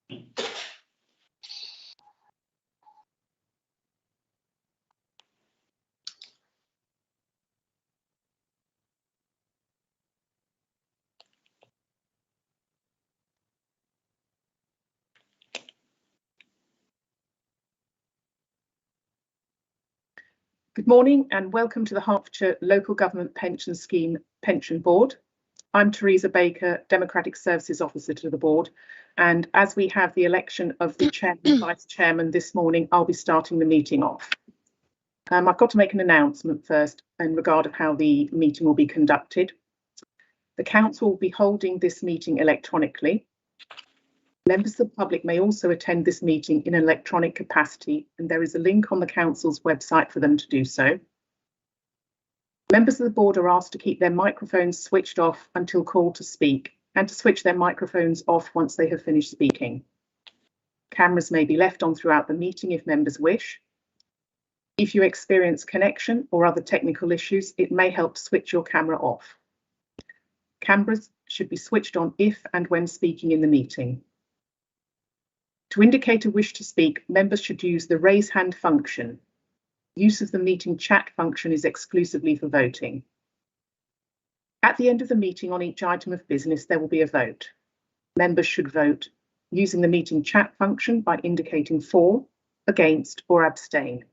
Good morning and welcome to the Hertfordshire Local Government Pension Scheme Pension Board. I'm Teresa Baker, Democratic Services Officer to the board, and as we have the election of the chairman and vice chairman this morning, I'll be starting the meeting off. I've got to make an announcement first in regard of how the meeting will be conducted. The council will be holding this meeting electronically. Members of the public may also attend this meeting in an electronic capacity, and there is a link on the council's website for them to do so. Members of the board are asked to keep their microphones switched off until called to speak, and to switch their microphones off once they have finished speaking. Cameras may be left on throughout the meeting if members wish. If you experience connection or other technical issues, it may help to switch your camera off. Cameras should be switched on if and when speaking in the meeting. To indicate a wish to speak, members should use the raise hand function. Use of the meeting chat function is exclusively for voting. At the end of the meeting on each item of business, there will be a vote. Members should vote using the meeting chat function by indicating for, against, or abstain.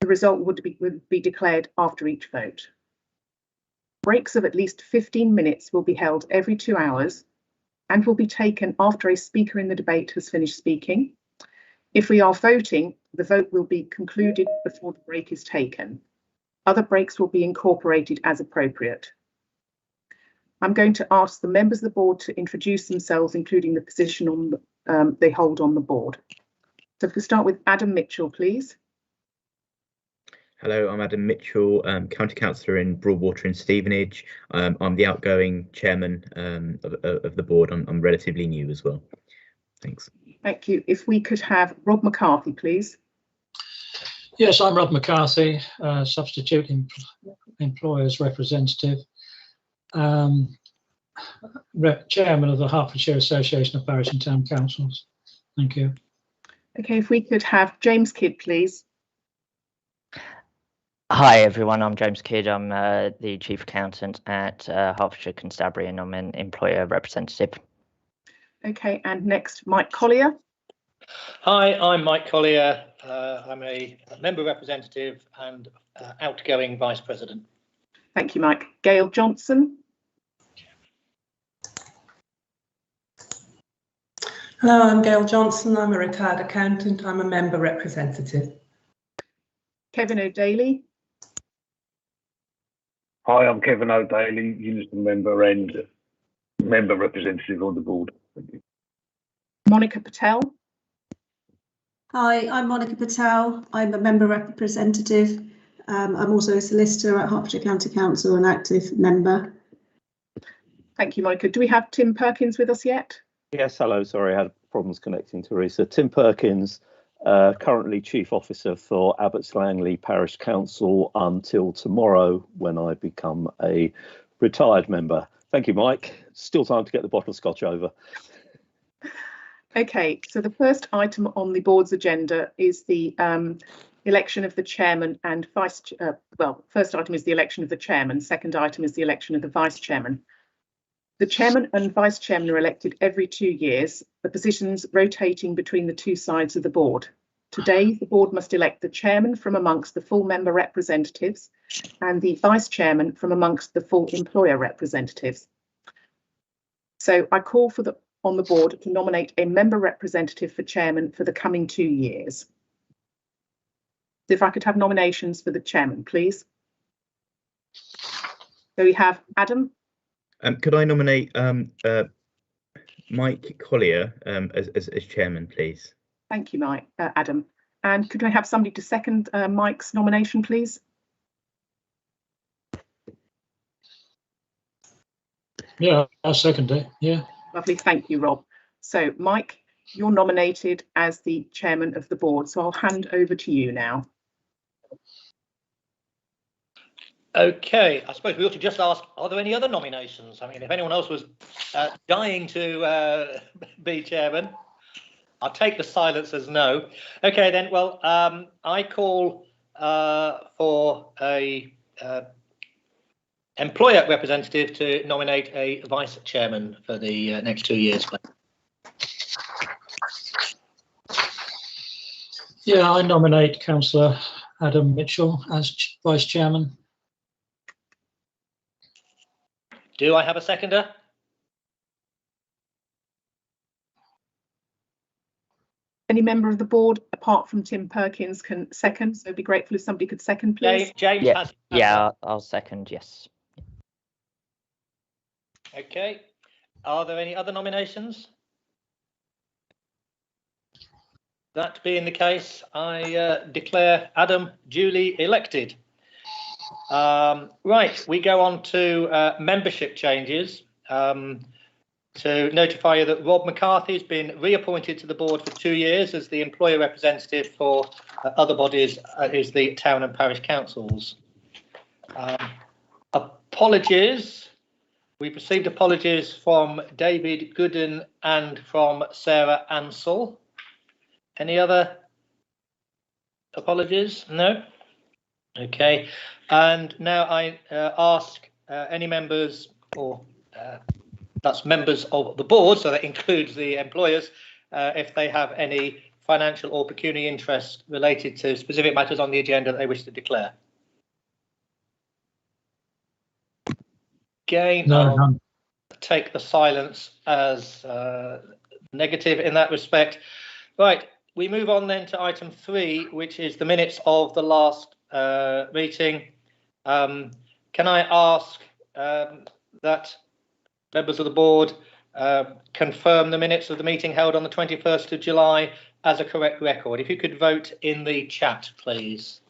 The result would be declared after each vote. Breaks of at least 15 minutes will be held every 2 hours and will be taken after a speaker in the debate has finished speaking. If we are voting, the vote will be concluded before the break is taken. Other breaks will be incorporated as appropriate. I'm going to ask the members of the board to introduce themselves, including the position they hold on the board. So if we start with Adam Mitchell, please. Hello, I'm Adam Mitchell, County Councillor in Broadwater and Stevenage. I'm the outgoing chairman of the board. I'm relatively new as well. Thanks. Thank you. If we could have Rob McCarthy, please. Yes, I'm Rob McCarthy, substitute employers representative, chairman of the Hertfordshire Association of Parish and Town Councils. Thank you. Okay, if we could have James Kidd, please. Hi everyone, I'm James Kidd. I'm the Chief Accountant at Hertfordshire Constabulary and I'm an employer representative. Okay, and next, Mike Collier. Hi, I'm Mike Collier. I'm a member representative and outgoing Vice President. Thank you, Mike. Gail Johnson. Hello, I'm Gail Johnson. I'm a retired accountant. I'm a member representative. Kevin O'Daly. Hi, I'm Kevin O'Daly, Unison member and member representative on the board. Thank you. Monica Patel. Hi, I'm Monica Patel. I'm a member representative. I'm also a solicitor at Hertfordshire County Council, an active member. Thank you, Monica. Do we have Tim Perkins with us yet? Yes, hello. Sorry, I had problems connecting, Teresa. Tim Perkins, currently Chief Officer for Abbots Langley Parish Council until tomorrow when I become a retired member. Thank you, Mike. Still time to get the bottle of scotch over. Okay, so the first item on the board's agenda is the election of the chairman and vice. First item is the election of the chairman. Second item is the election of the vice chairman. The chairman and vice chairman are elected every 2 years, the positions rotating between the two sides of the board. Today, the board must elect the chairman from amongst the full member representatives and the vice chairman from amongst the full employer representatives. So I call on the board to nominate a member representative for chairman for the coming 2 years. If I could have nominations for the chairman, please. So we have Adam. Could I nominate Mike Collier as chairman, please? Thank you, Mike, Adam. And could I have somebody to second Mike's nomination, please? Yeah, I'll second it. Yeah. Lovely, thank you, Rob. So, Mike, you're nominated as the chairman of the board, so I'll hand over to you now. Okay, I suppose we ought to just ask, are there any other nominations? I mean, if anyone else was dying to be chairman, I'll take the silence as no. Okay, then, well, I call for a employer representative to nominate a vice chairman for the next 2 years. Yeah, I nominate Councillor Adam Mitchell as vice chairman. Do I have a seconder? Any member of the board, apart from Tim Perkins, can second. So it'd be grateful if somebody could second, please. James Yeah, has. yeah, I'll second, yes. Okay. Are there any other nominations? That being the case, I declare Adam duly elected. Right, we go on to membership changes. To notify you that Rob McCarthy has been reappointed to the board for 2 years as the employer representative for other bodies, is the town and parish councils. Apologies. We've received apologies from David Gooden and from Sarah Ansell. Any other apologies? No? Okay. And now I ask any members, or that's members of the board, so that includes the employers, if they have any financial or pecuniary interest related to specific matters on the agenda that they wish to declare. Again, I'll take the silence as negative in that respect. Right, we move on then to item 3, which is the minutes of the last meeting. Can I ask that members of the board confirm the minutes of the meeting held on the 21st of July as a correct record? If you could vote in the chat, please.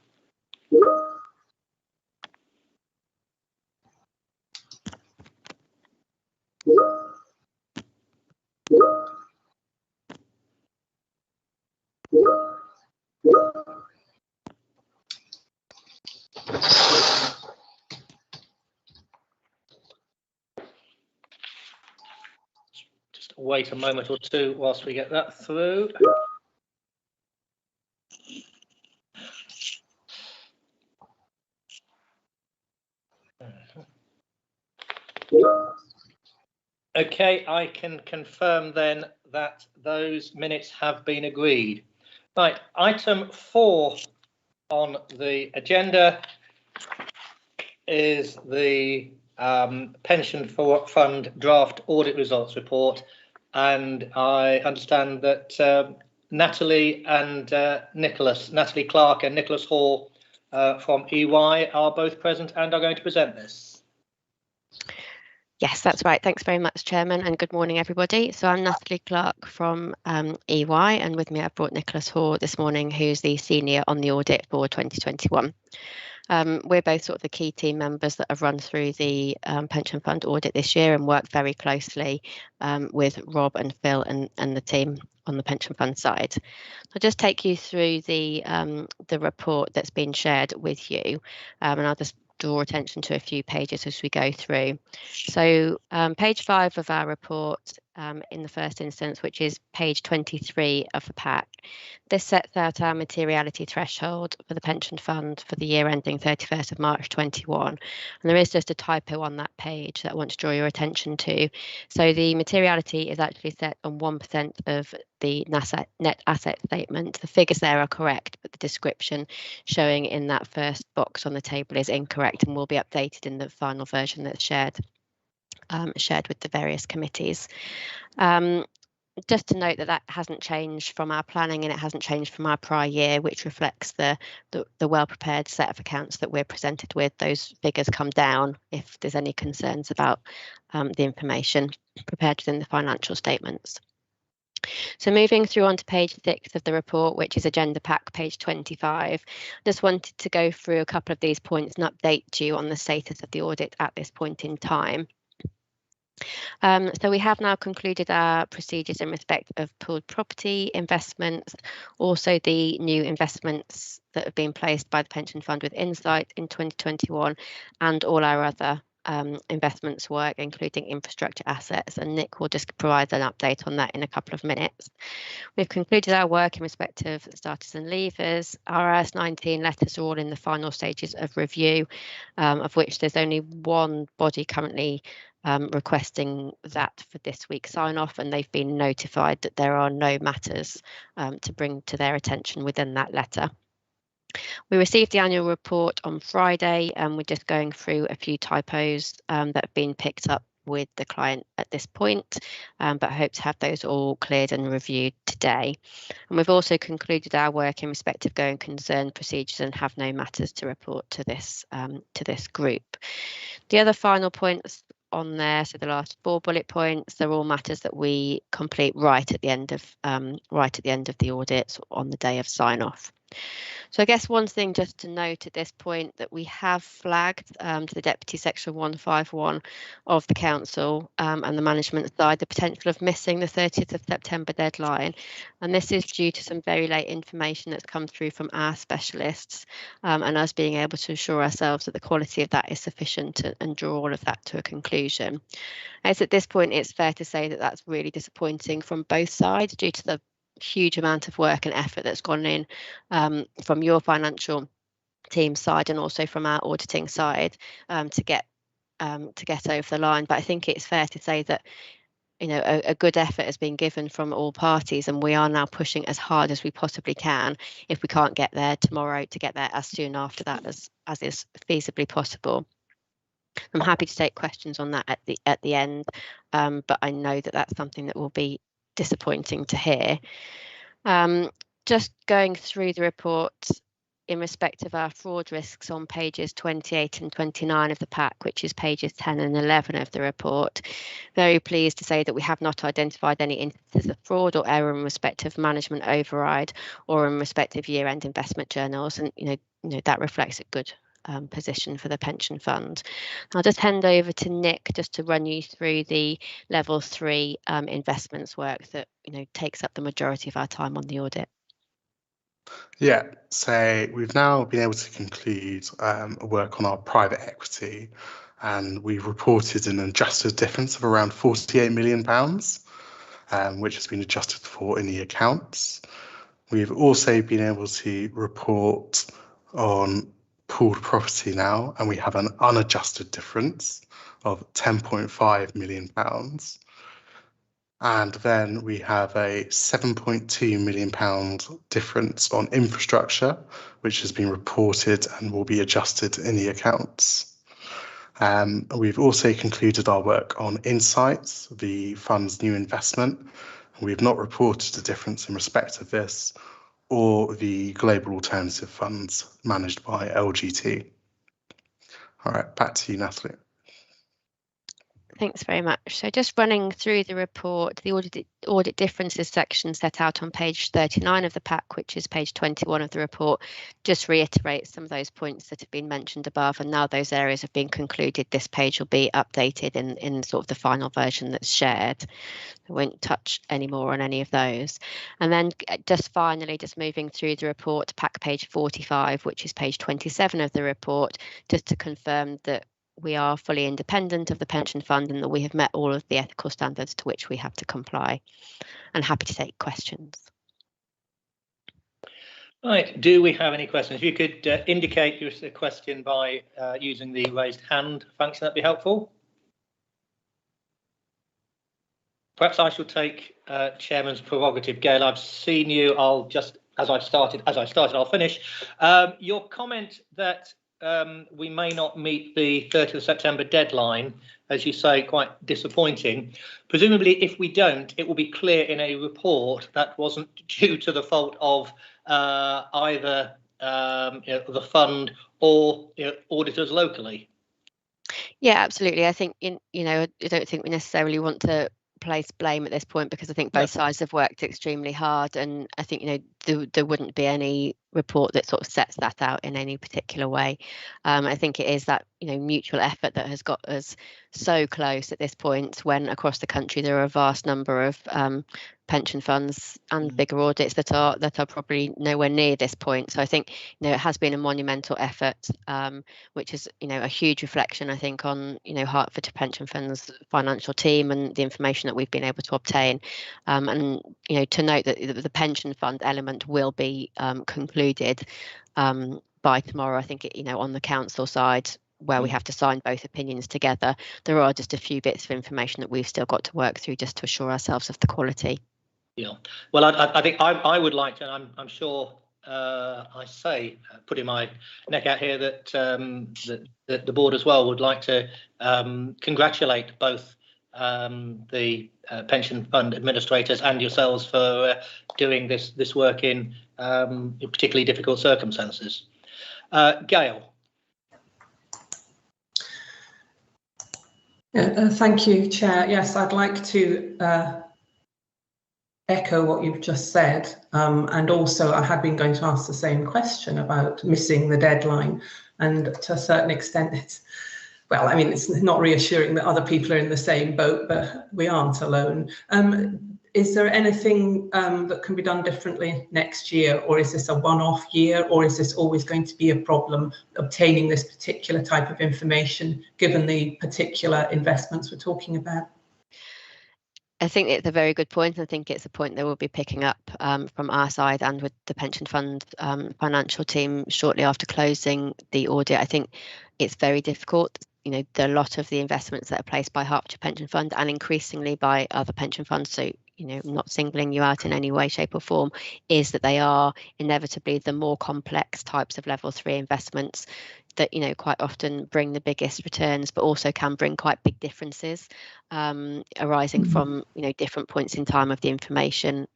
Just wait a moment or two whilst we get that through. Okay, I can confirm then that those minutes have been agreed. Right, item 4 on the agenda is the pension fund draft audit results report, and I understand that Natalie Clark and Nicholas Hall from EY are both present and are going to present this. Yes, that's right. Thanks very much, Chairman, and good morning, everybody. So I'm Natalie Clark from EY, and with me I've brought Nicholas Hall this morning, who's the senior on the audit for 2021. We're both sort of the key team members that have run through the pension fund audit this year and worked very closely with Rob and Phil and the team on the pension fund side. I'll just take you through the report that's been shared with you, and I'll just draw attention to a few pages as we go through. So page 5 of our report in the first instance, which is page 23 of the pack, this sets out our materiality threshold for the pension fund for the year ending 31st of March 21. And there is just a typo on that page that I want to draw your attention to. So the materiality is actually set on 1% of the net asset statement. The figures there are correct, but the description showing in that first box on the table is incorrect and will be updated in the final version that's shared with the various committees. Just to note that hasn't changed from our planning and it hasn't changed from our prior year, which reflects the well-prepared set of accounts that we're presented with. Those figures come down if there's any concerns about the information prepared within the financial statements. So moving through on to page 6 of the report, which is agenda pack, page 25, just wanted to go through a couple of these points and update you on the status of the audit at this point in time. So we have now concluded our procedures in respect of pooled property investments, also the new investments that have been placed by the pension fund with Insight in 2021, and all our other investments work, including infrastructure assets, and Nick will just provide an update on that in a couple of minutes. We've concluded our work in respect of starters and leavers. Our RS19 letters are all in the final stages of review, of which there's only one body currently requesting that for this week's sign-off, and they've been notified that there are no matters to bring to their attention within that letter. We received the annual report on Friday, and we're just going through a few typos that have been picked up with the client at this point, but hope to have those all cleared and reviewed today. And we've also concluded our work in respect of going concern procedures and have no matters to report to this group. The other final points on there, so the last 4 bullet points, they're all matters that we complete right at the end of the audit on the day of sign off. So I guess one thing just to note at this point that we have flagged to the Deputy Section 151 of the Council and the management side the potential of missing the 30th of September deadline. And this is due to some very late information that's come through from our specialists and us being able to assure ourselves that the quality of that is sufficient and draw all of that to a conclusion. As at this point, it's fair to say that that's really disappointing from both sides due to the huge amount of work and effort that's gone in from your financial team side and also from our auditing side to get over the line. But I think it's fair to say that a good effort has been given from all parties, and we are now pushing as hard as we possibly can, if we can't get there tomorrow, to get there as soon after that as is feasibly possible. I'm happy to take questions on that at the end, but I know that that's something that will be disappointing to hear. Just going through the report in respect of our fraud risks on pages 28 and 29 of the pack, which is pages 10 and 11 of the report. Very pleased to say that we have not identified any instances of fraud or error in respect of management override or in respect of year-end investment journals, and that reflects a good position for the pension fund. I'll just hand over to Nick just to run you through the level 3 investments work that takes up the majority of our time on the audit. Yeah, so we've now been able to conclude work on our private equity, and we've reported an adjusted difference of around £48 million, which has been adjusted for in the accounts. We've also been able to report on pooled property now, and we have an unadjusted difference of £10.5 million. And then we have a £7.2 million difference on infrastructure, which has been reported and will be adjusted in the accounts. We've also concluded our work on Insight, the fund's new investment. We've not reported a difference in respect of this or the global alternative funds managed by LGT. All right, back to you, Natalie. Thanks very much. So just running through the report, the audit differences section set out on page 39 of the pack, which is page 21 of the report, just reiterates some of those points that have been mentioned above, and now those areas have been concluded, this page will be updated in sort of the final version that's shared. I won't touch any more on any of those. And then just finally, just moving through the report, pack page 45, which is page 27 of the report, just to confirm that we are fully independent of the pension fund and that we have met all of the ethical standards to which we have to comply. And happy to take questions. Right, do we have any questions? If you could indicate your question by using the raised hand function, that'd be helpful. Perhaps I shall take Chairman's prerogative. Gail, I've seen you. I'll just, as I started, I'll finish. Your comment that we may not meet the 30th of September deadline, as you say, quite disappointing. Presumably, if we don't, it will be clear in a report that wasn't due to the fault of either the fund or auditors locally. Yeah, absolutely. I think I don't think we necessarily want to place blame at this point, because I think both sides have worked extremely hard, and I think there wouldn't be any report that sort of sets that out in any particular way. I think it is that mutual effort that has got us so close at this point, when across the country there are a vast number of pension funds and bigger audits that are probably nowhere near this point. So I think it has been a monumental effort, which is a huge reflection, I think, on Hertford Pension Fund's financial team and the information that we've been able to obtain, and to note that the pension fund element will be concluded by tomorrow. I think on the council side, where we have to sign both opinions together, there are just a few bits of information that we've still got to work through just to assure ourselves of the quality. Yeah, well, I think I would like to, and I'm sure putting my neck out here that that the board as well would like to congratulate both the pension fund administrators and yourselves for doing this work in particularly difficult circumstances. Gail. Thank you, Chair. Yes, I'd like to echo what you've just said, and also I had been going to ask the same question about missing the deadline, and to a certain extent it's not reassuring that other people are in the same boat, but we aren't alone. Is there anything that can be done differently next year, or is this a one-off year, or is this always going to be a problem obtaining this particular type of information given the particular investments we're talking about? I think it's a very good point. I think it's a point that we'll be picking up from our side and with the pension fund financial team shortly after closing the audit. I think it's very difficult. A lot of the investments that are placed by Hertfordshire Pension Fund and increasingly by other pension funds, so not singling you out in any way, shape or form, is that they are inevitably the more complex types of level 3 investments that quite often bring the biggest returns, but also can bring quite big differences arising from different points in time of the information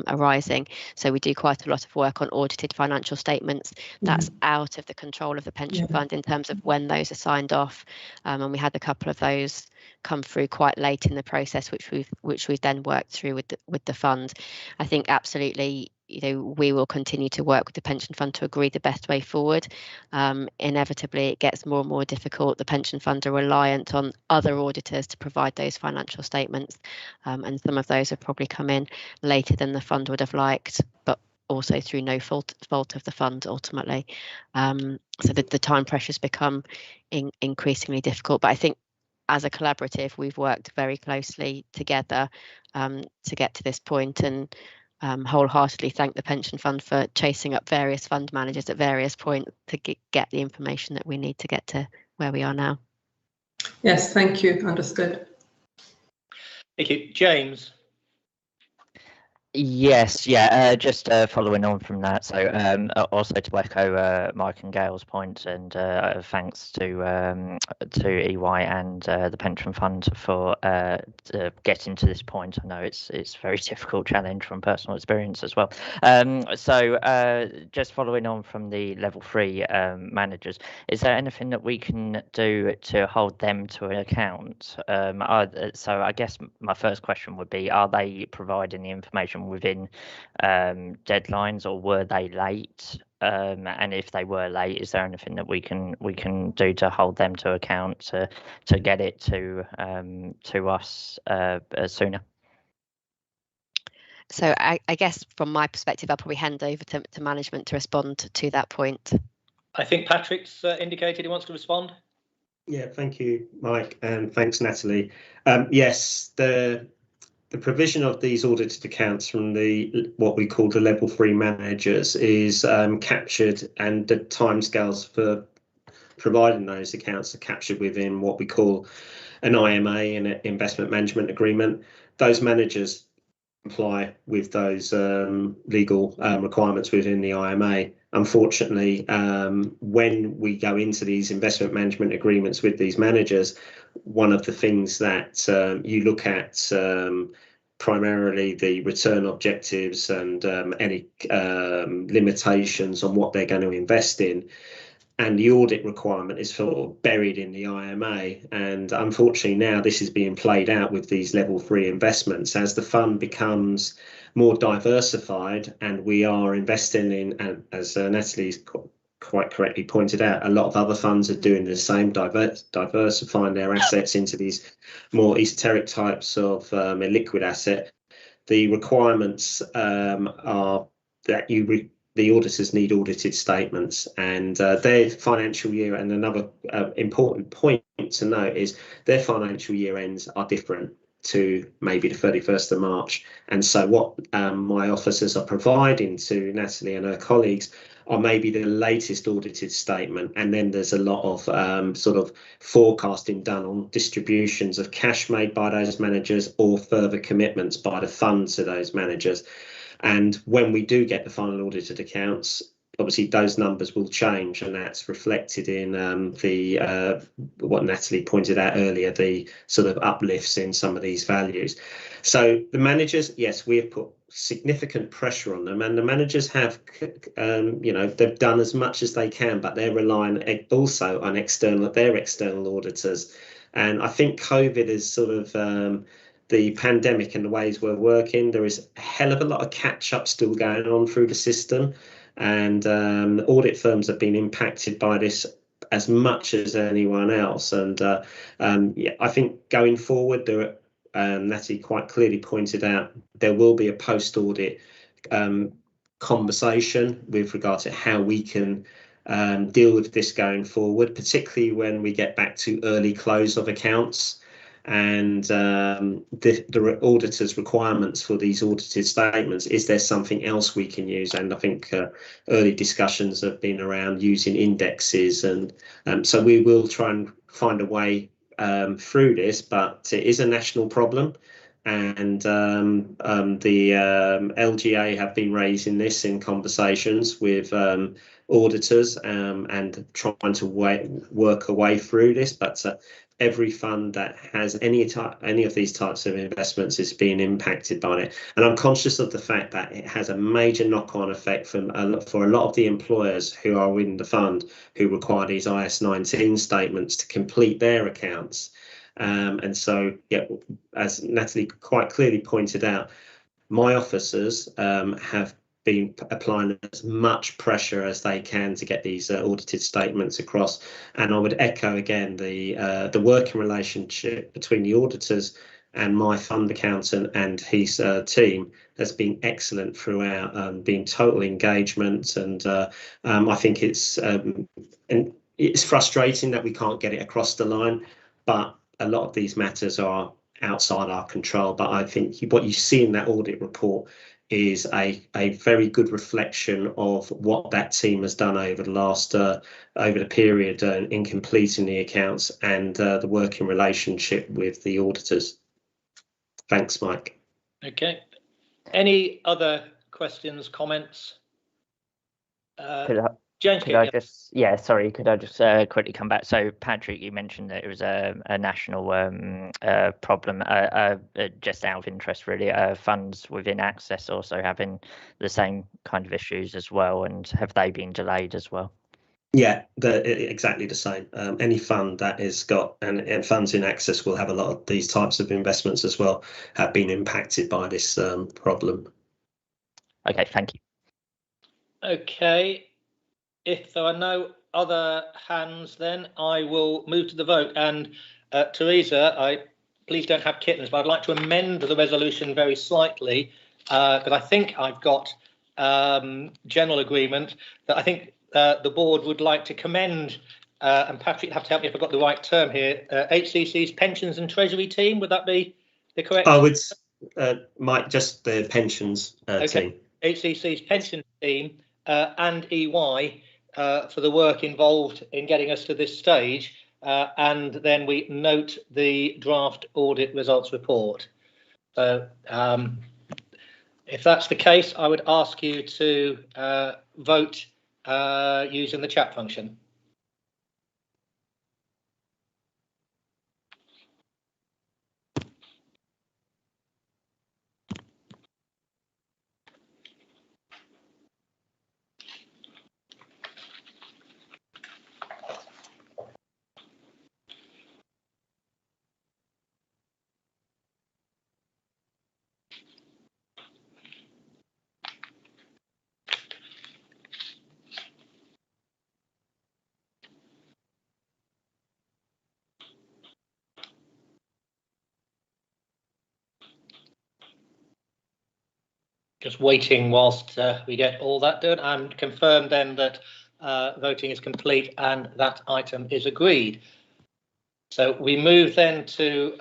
arising. So we do quite a lot of work on audited financial statements. That's out of the control of the pension fund in terms of when those are signed off, and we had a couple of those come through quite late in the process, which we've then worked through with the fund. I think absolutely we will continue to work with the pension fund to agree the best way forward. Inevitably it gets more and more difficult. The pension fund are reliant on other auditors to provide those financial statements, and some of those have probably come in later than the fund would have liked, but also through no fault of the fund ultimately. So the time pressures become increasingly difficult, but I think as a collaborative we've worked very closely together to get to this point, and wholeheartedly thank the pension fund for chasing up various fund managers at various points to get the information that we need to get to where we are now. Yes, thank you. Understood. Thank you. James. Yes, just following on from that. So also to echo Mike and Gail's point, and thanks to EY and the pension fund for getting to this point. I know it's a very difficult challenge from personal experience as well. So just following on from the level 3 managers, is there anything that we can do to hold them to an account? So I guess my first question would be, are they providing the information within deadlines, or were they late? And if they were late, is there anything that we can do to hold them to account to get it to us sooner? So I guess from my perspective, I'll probably hand over to management to respond to that point. I think Patrick's indicated he wants to respond. Yeah, thank you, Mike, and thanks, Natalie. Yes, the provision of these audited accounts from what we call the level 3 managers is captured, and the timescales for providing those accounts are captured within what we call an IMA, an investment management agreement. Those managers comply with those legal requirements within the IMA. Unfortunately, when we go into these investment management agreements with these managers, one of the things that you look at primarily the return objectives and any limitations on what they're going to invest in. And the audit requirement is sort of buried in the IMA. And unfortunately, now this is being played out with these level 3 investments as the fund becomes more diversified, and we are investing in, and as Natalie's quite correctly pointed out, a lot of other funds are doing the same, diversifying their assets into these more esoteric types of illiquid asset. The requirements are that the auditors need audited statements, and their financial year, and another important point to note is their financial year ends are different to maybe the 31st of March. And so what my officers are providing to Natalie and her colleagues are maybe the latest audited statement, and then there's a lot of sort of forecasting done on distributions of cash made by those managers or further commitments by the fund to those managers. And when we do get the final audited accounts, obviously those numbers will change, and that's reflected in what Natalie pointed out earlier, the sort of uplifts in some of these values. So the managers, yes, we have put significant pressure on them, and the managers have, they've done as much as they can, but they're relying also on their external auditors. And I think COVID is sort of the pandemic and the ways we're working. There is a hell of a lot of catch up still going on through the system, and audit firms have been impacted by this as much as anyone else. And I think going forward, Natty quite clearly pointed out, there will be a post-audit conversation with regard to how we can deal with this going forward, particularly when we get back to early close of accounts, and the auditor's requirements for these audited statements. Is there something else we can use? And I think early discussions have been around using indexes, and so we will try and find a way through this, but it is a national problem, and the LGA have been raising this in conversations with auditors and trying to work a way through this, but every fund that has any of these types of investments is being impacted by it. And I'm conscious of the fact that it has a major knock-on effect for a lot of the employers who are in the fund, who require these IS 19 statements to complete their accounts. And so, yeah, as Natalie quite clearly pointed out, my officers have been applying as much pressure as they can to get these audited statements across. And I would echo again the working relationship between the auditors and my fund accountant and his team has been excellent throughout, been total engagement. And I think it's frustrating that we can't get it across the line, but a lot of these matters are outside our control. But I think what you see in that audit report is a very good reflection of what that team has done over the last over the period in completing the accounts, and the working relationship with the auditors. Thanks, Mike. Okay. Any other questions, comments? James, could I just quickly come back? So Patrick, you mentioned that it was a national problem. Just out of interest, really, funds within Access also having the same kind of issues as well, and have they been delayed as well? Yeah, exactly the same. Any fund that has got and funds in Access will have a lot of these types of investments as well, have been impacted by this problem. Okay, thank you. Okay. If there are no other hands, then I will move to the vote. And Teresa, please don't have kittens, but I'd like to amend the resolution very slightly, because I think I've got general agreement that I think the board would like to commend, and Patrick, you'll have to help me if I've got the right term here, HCC's Pensions and Treasury team. Would that be the correct? Oh, it's Mike, just the pensions team. HCC's pension team and EY. For the work involved in getting us to this stage, and then we note the draft audit results report. So if that's the case, I would ask you to vote using the chat function. Just waiting whilst we get all that done, and confirm then that voting is complete and that item is agreed. So we move then to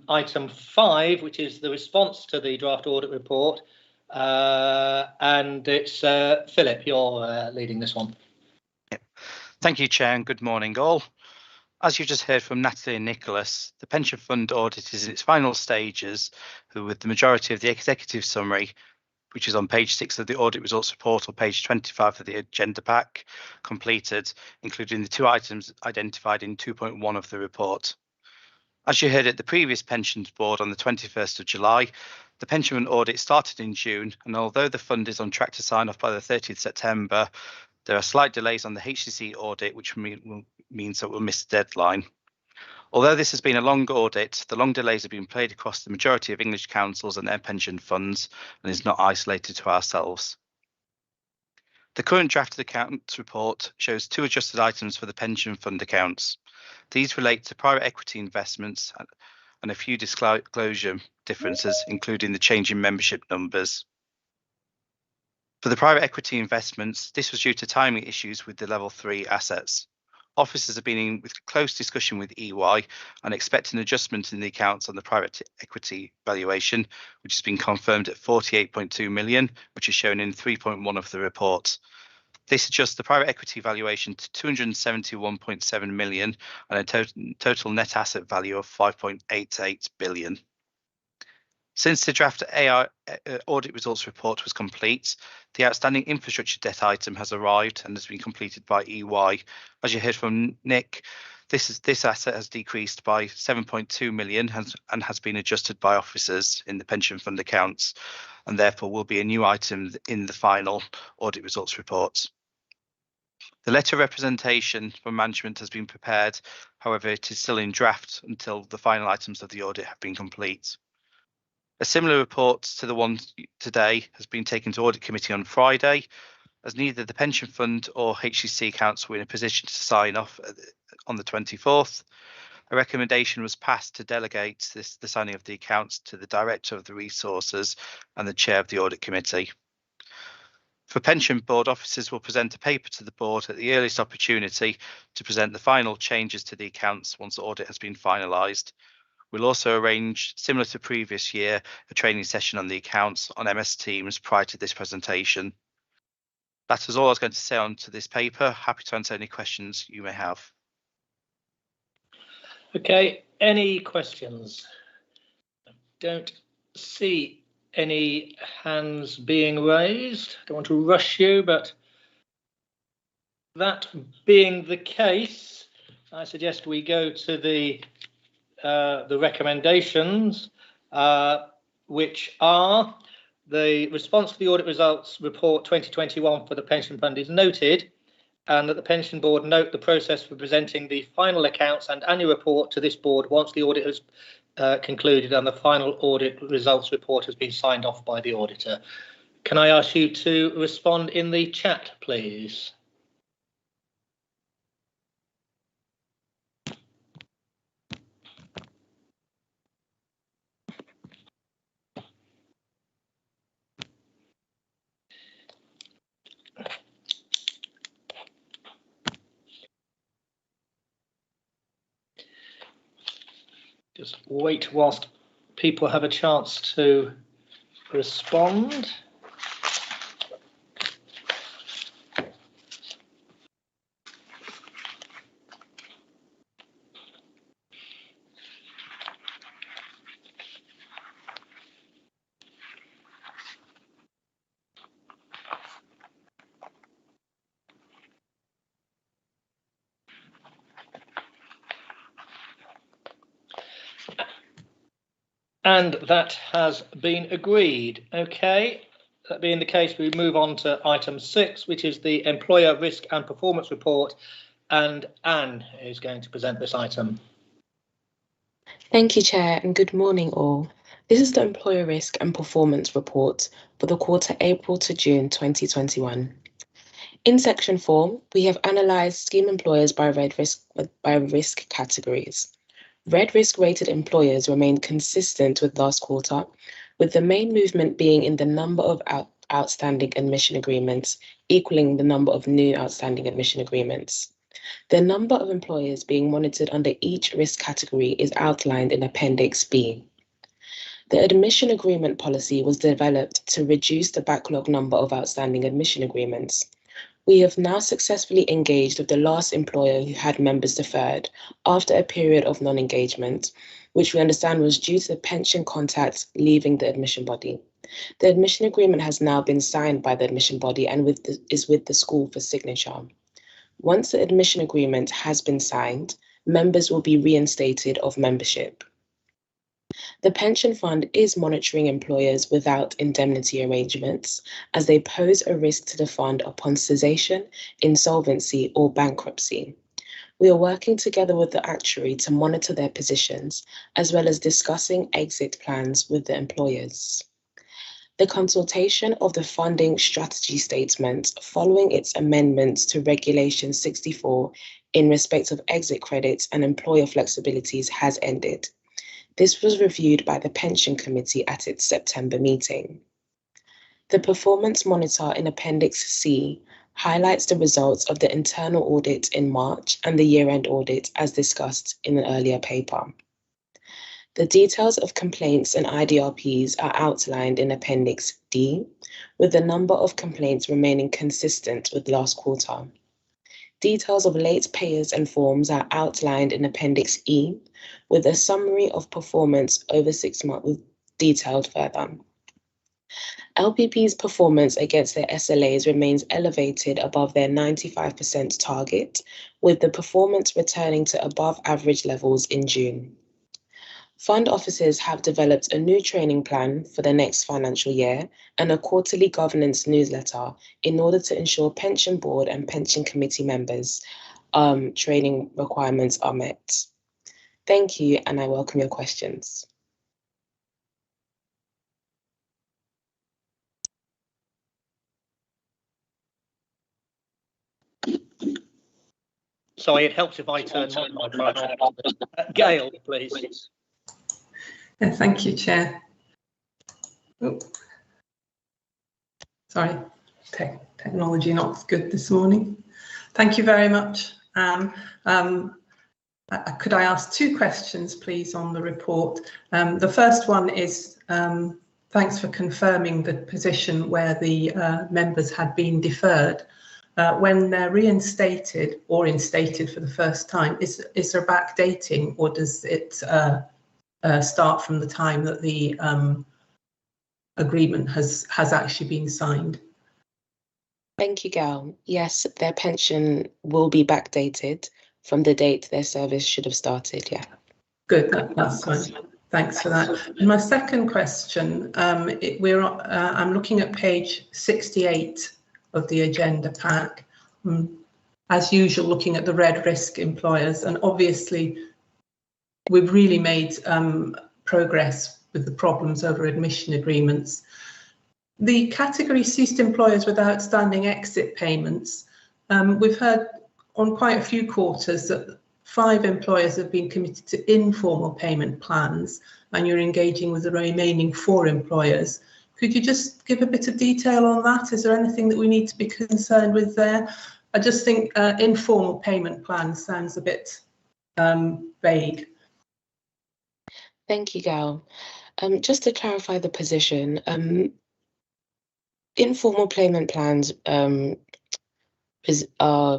item 5, which is the response to the draft audit report. And it's Philip, you're leading this one. Thank you, Chair, and good morning all. As you just heard from Natalie and Nicholas, the pension fund audit is in its final stages, with the majority of the executive summary, which is on page 6 of the audit results report or page 25 of the agenda pack, completed, including the 2 items identified in 2.1 of the report. As you heard at the previous pensions board on the 21st of July, the pension fund audit started in June, and although the fund is on track to sign off by the 30th September, there are slight delays on the HCC audit, which means that we'll miss the deadline. Although this has been a long audit, the long delays have been played across the majority of English councils and their pension funds and is not isolated to ourselves. The current draft of the accounts report shows 2 adjusted items for the pension fund accounts. These relate to private equity investments and a few disclosure differences, including the change in membership numbers. For the private equity investments, this was due to timing issues with the level 3 assets. Officers have been in with close discussion with EY and expect an adjustment in the accounts on the private equity valuation, which has been confirmed at 48.2 million, which is shown in 3.1 of the report. This adjusts the private equity valuation to 271.7 million and a total net asset value of 5.88 billion. Since the draft AI audit results report was complete, the outstanding infrastructure debt item has arrived and has been completed by EY. As you heard from Nick, this asset has decreased by 7.2 million and has been adjusted by officers in the pension fund accounts, and therefore will be a new item in the final audit results report. The letter of representation from management has been prepared, however, it is still in draft until the final items of the audit have been complete. A similar report to the one today has been taken to Audit Committee on Friday, as neither the pension fund or HCC accounts were in a position to sign off on the 24th. A recommendation was passed to delegate the signing of the accounts to the Director of the Resources and the Chair of the Audit Committee. For pension board, officers will present a paper to the board at the earliest opportunity to present the final changes to the accounts once the audit has been finalised. We'll also arrange, similar to previous year, a training session on the accounts on MS Teams prior to this presentation. That is all I was going to say on to this paper. Happy to answer any questions you may have. Okay, any questions? I don't see any hands being raised. Don't want to rush you, but that being the case, I suggest we go to the recommendations, which are the response to the audit results report 2021 for the pension fund is noted, and that the pension board note the process for presenting the final accounts and annual report to this board once the audit has concluded and the final audit results report has been signed off by the auditor. Can I ask you to respond in the chat, please? Just wait whilst people have a chance to respond. And that has been agreed. Okay, that being the case, we move on to item 6, which is the Employer Risk and Performance Report. And Anne is going to present this item. Thank you, Chair, and good morning all. This is the Employer Risk and Performance Report for the quarter April to June 2021. In section 4, we have analysed scheme employers by risk categories. Red risk rated employers remained consistent with last quarter, with the main movement being in the number of outstanding admission agreements equaling the number of new outstanding admission agreements. The number of employers being monitored under each risk category is outlined in Appendix B. The admission agreement policy was developed to reduce the backlog number of outstanding admission agreements. We have now successfully engaged with the last employer who had members deferred after a period of non-engagement, which we understand was due to the pension contact leaving the admission body. The admission agreement has now been signed by the admission body and is with the school for signature. Once the admission agreement has been signed, members will be reinstated of membership. The pension fund is monitoring employers without indemnity arrangements as they pose a risk to the fund upon cessation, insolvency, or bankruptcy. We are working together with the actuary to monitor their positions, as well as discussing exit plans with the employers. The consultation of the funding strategy statement following its amendments to Regulation 64 in respect of exit credits and employer flexibilities has ended. This was reviewed by the Pension Committee at its September meeting. The Performance Monitor in Appendix C highlights the results of the internal audit in March and the year-end audit as discussed in an earlier paper. The details of complaints and IDRPs are outlined in Appendix D, with the number of complaints remaining consistent with last quarter. Details of late payers and forms are outlined in Appendix E, with a summary of performance over 6 months detailed further. LPP's performance against their SLAs remains elevated above their 95% target, with the performance returning to above average levels in June. Fund officers have developed a new training plan for the next financial year and a quarterly governance newsletter in order to ensure pension board and pension committee members' training requirements are met. Thank you, and I welcome your questions. Sorry, it helps if I turn on my microphone. Gail, please. Thank you, Chair. Oh. Sorry, technology not good this morning. Thank you very much. Could I ask 2 questions, please, on the report? The first one is thanks for confirming the position where the members had been deferred. When they're reinstated or instated for the first time, is there backdating, or does it start from the time that the agreement has actually been signed? Thank you, Gail. Yes, their pension will be backdated from the date their service should have started, yeah. Good, that's fine. Thanks for that. And my second question, I'm looking at page 68 of the agenda pack. As usual, looking at the red risk employers, and obviously we've really made progress with the problems over admission agreements. The category ceased employers with outstanding exit payments, we've heard on quite a few quarters that 5 employers have been committed to informal payment plans, and you're engaging with the remaining 4 employers. Could you just give a bit of detail on that? Is there anything that we need to be concerned with there? I just think informal payment plans sounds a bit vague. Thank you, Gail. Just to clarify the position, informal payment plans are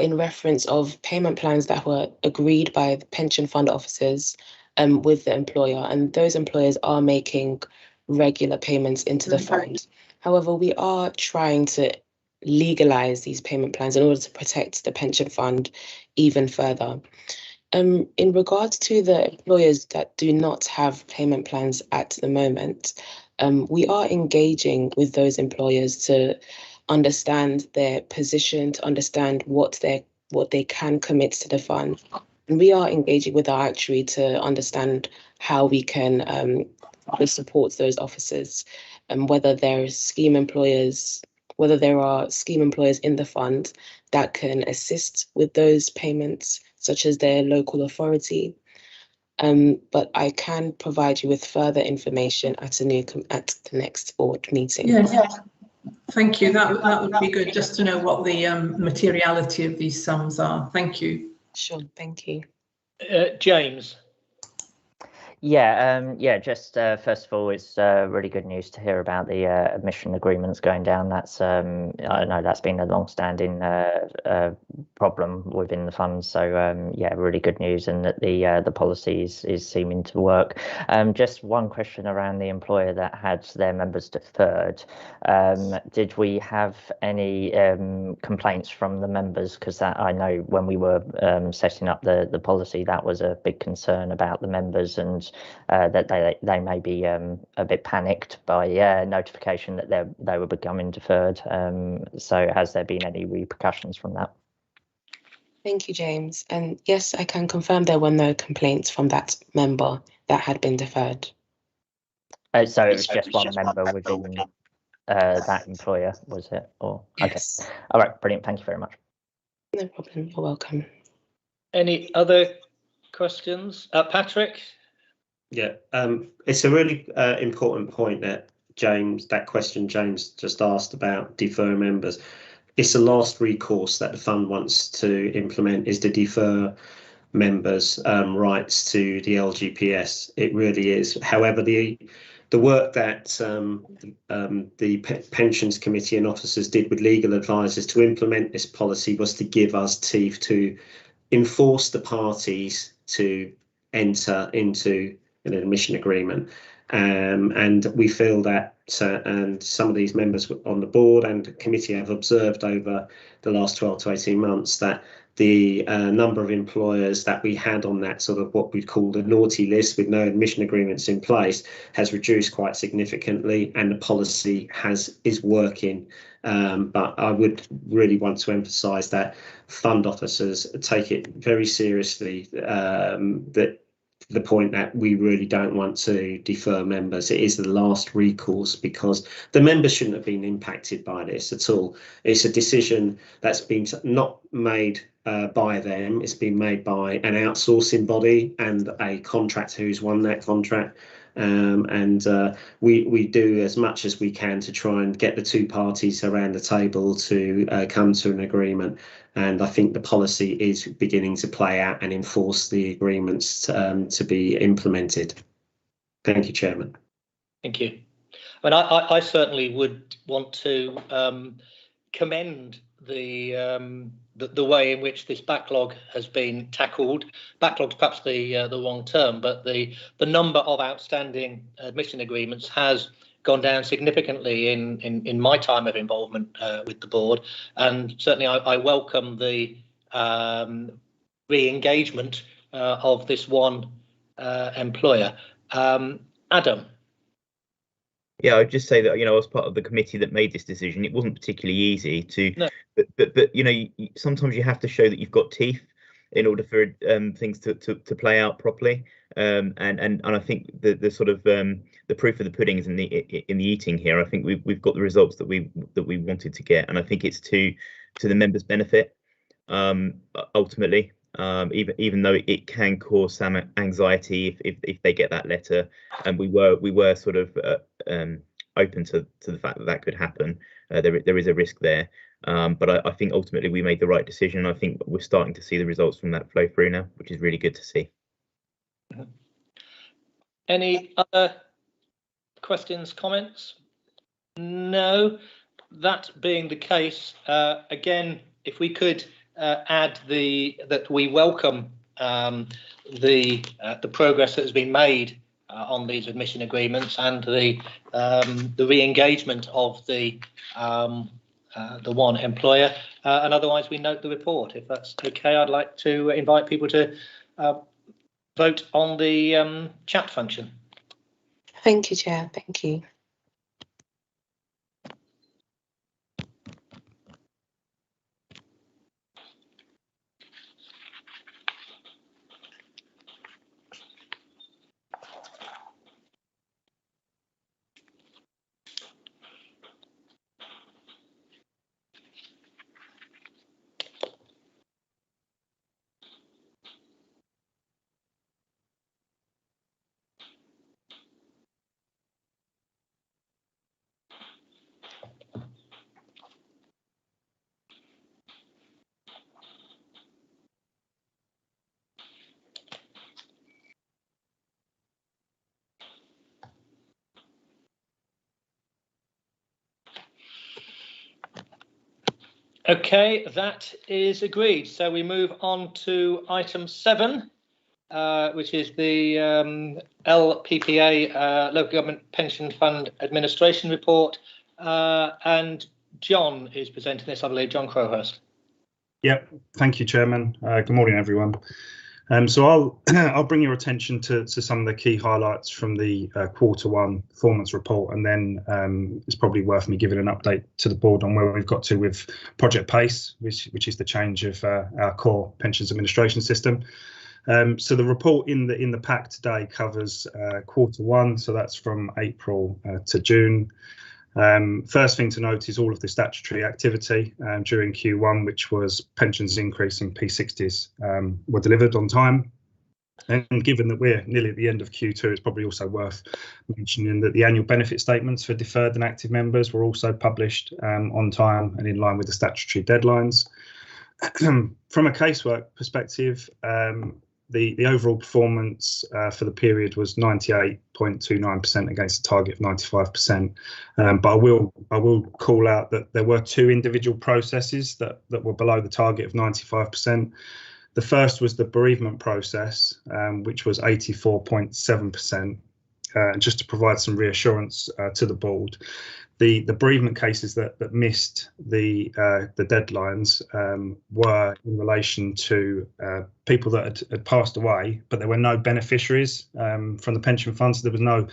in reference of payment plans that were agreed by the pension fund officers with the employer, and those employers are making regular payments into the fund. However, we are trying to legalize these payment plans in order to protect the pension fund even further. In regards to the employers that do not have payment plans at the moment, we are engaging with those employers to understand their position, to understand what they can commit to the fund. And we are engaging with our actuary to understand how we can support those officers, and whether there are scheme employers in the fund that can assist with those payments, such as their local authority, but I can provide you with further information at the next board meeting. Yes, thank you. That would be good, just to know what the materiality of these sums are. Thank you. Sure, thank you. James. Yeah, just first of all, it's really good news to hear about the admission agreements going down. That's I know that's been a long-standing problem within the fund. So yeah, really good news, and that the policy is seeming to work. Just one question around the employer that had their members deferred. Did we have any complaints from the members? Because that, I know when we were setting up the policy, that was a big concern about the members, and that they may be a bit panicked by notification that they were becoming deferred. So has there been any repercussions from that? Thank you, James. And yes, I can confirm there were no complaints from that member that had been deferred. So it was just one member within that employer, was it? Or yes. Okay. All right, brilliant. Thank you very much. No problem. You're welcome. Any other questions? Patrick? Yeah, it's a really important point that question James just asked about defer members. It's the last recourse that the fund wants to implement, is to defer members' rights to the LGPS. It really is. However, the work that the Pensions Committee and officers did with legal advisors to implement this policy was to give us teeth to enforce the parties to enter into an admission agreement. And we feel that, and some of these members on the board and committee have observed over the last 12 to 18 months that the number of employers that we had on that sort of what we'd call the naughty list with no admission agreements in place has reduced quite significantly, and the policy is working. But I would really want to emphasise that fund officers take it very seriously, that the point that we really don't want to defer members. It is the last recourse, because the members shouldn't have been impacted by this at all. It's a decision that's been not made by them. It's been made by an outsourcing body and a contractor who's won that contract. We do as much as we can to try and get the two parties around the table to come to an agreement. And I think the policy is beginning to play out and enforce the agreements to be implemented. Thank you, Chairman. Thank you. I mean, I certainly would want to commend the way in which this backlog has been tackled. Backlog's perhaps the wrong term, but the number of outstanding admission agreements has gone down significantly in my time of involvement with the board, and certainly I welcome the re-engagement of this one employer. Adam. Yeah, I'd just say that, I was part of the committee that made this decision. It wasn't particularly easy to, no. but sometimes you have to show that you've got teeth in order for things to play out properly. And I think the sort of the proof of the pudding is in the eating here. I think we've got the results that we wanted to get, and I think it's to the members' benefit ultimately. Even though it can cause some anxiety if they get that letter, and we were sort of open to the fact that could happen. There is a risk there, but I think ultimately we made the right decision. I think we're starting to see the results from that flow through now, which is really good to see. Any other questions, comments? No. That being the case, again, if we could add that we welcome the progress that has been made on these admission agreements, and the re-engagement of the one employer, and otherwise we note the report. If that's okay, I'd like to invite people to vote on the chat function. Thank you, Chair. Thank you. Okay, that is agreed. So we move on to item 7, which is the LPPA, Local Government Pension Fund Administration Report. And John is presenting this, I believe, John Crowhurst. Yep, thank you, Chairman. Good morning, everyone. So I'll bring your attention to some of the key highlights from the Q1 performance report, and then it's probably worth me giving an update to the board on where we've got to with Project PACE, which is the change of our core pensions administration system. So the report in the pack today covers Q1, so that's from April to June. First thing to note is all of the statutory activity during Q1, which was pensions increasing P60s, were delivered on time. And given that we're nearly at the end of Q2, it's probably also worth mentioning that the annual benefit statements for deferred and active members were also published on time and in line with the statutory deadlines. From a casework perspective, the overall performance for the period was 98.29% against a target of 95%. But I will call out that there were 2 individual processes that were below the target of 95%. The first was the bereavement process, which was 84.7%. Just to provide some reassurance to the board, the bereavement cases that missed the deadlines were in relation to people that had passed away, but there were no beneficiaries from the pension fund, so there was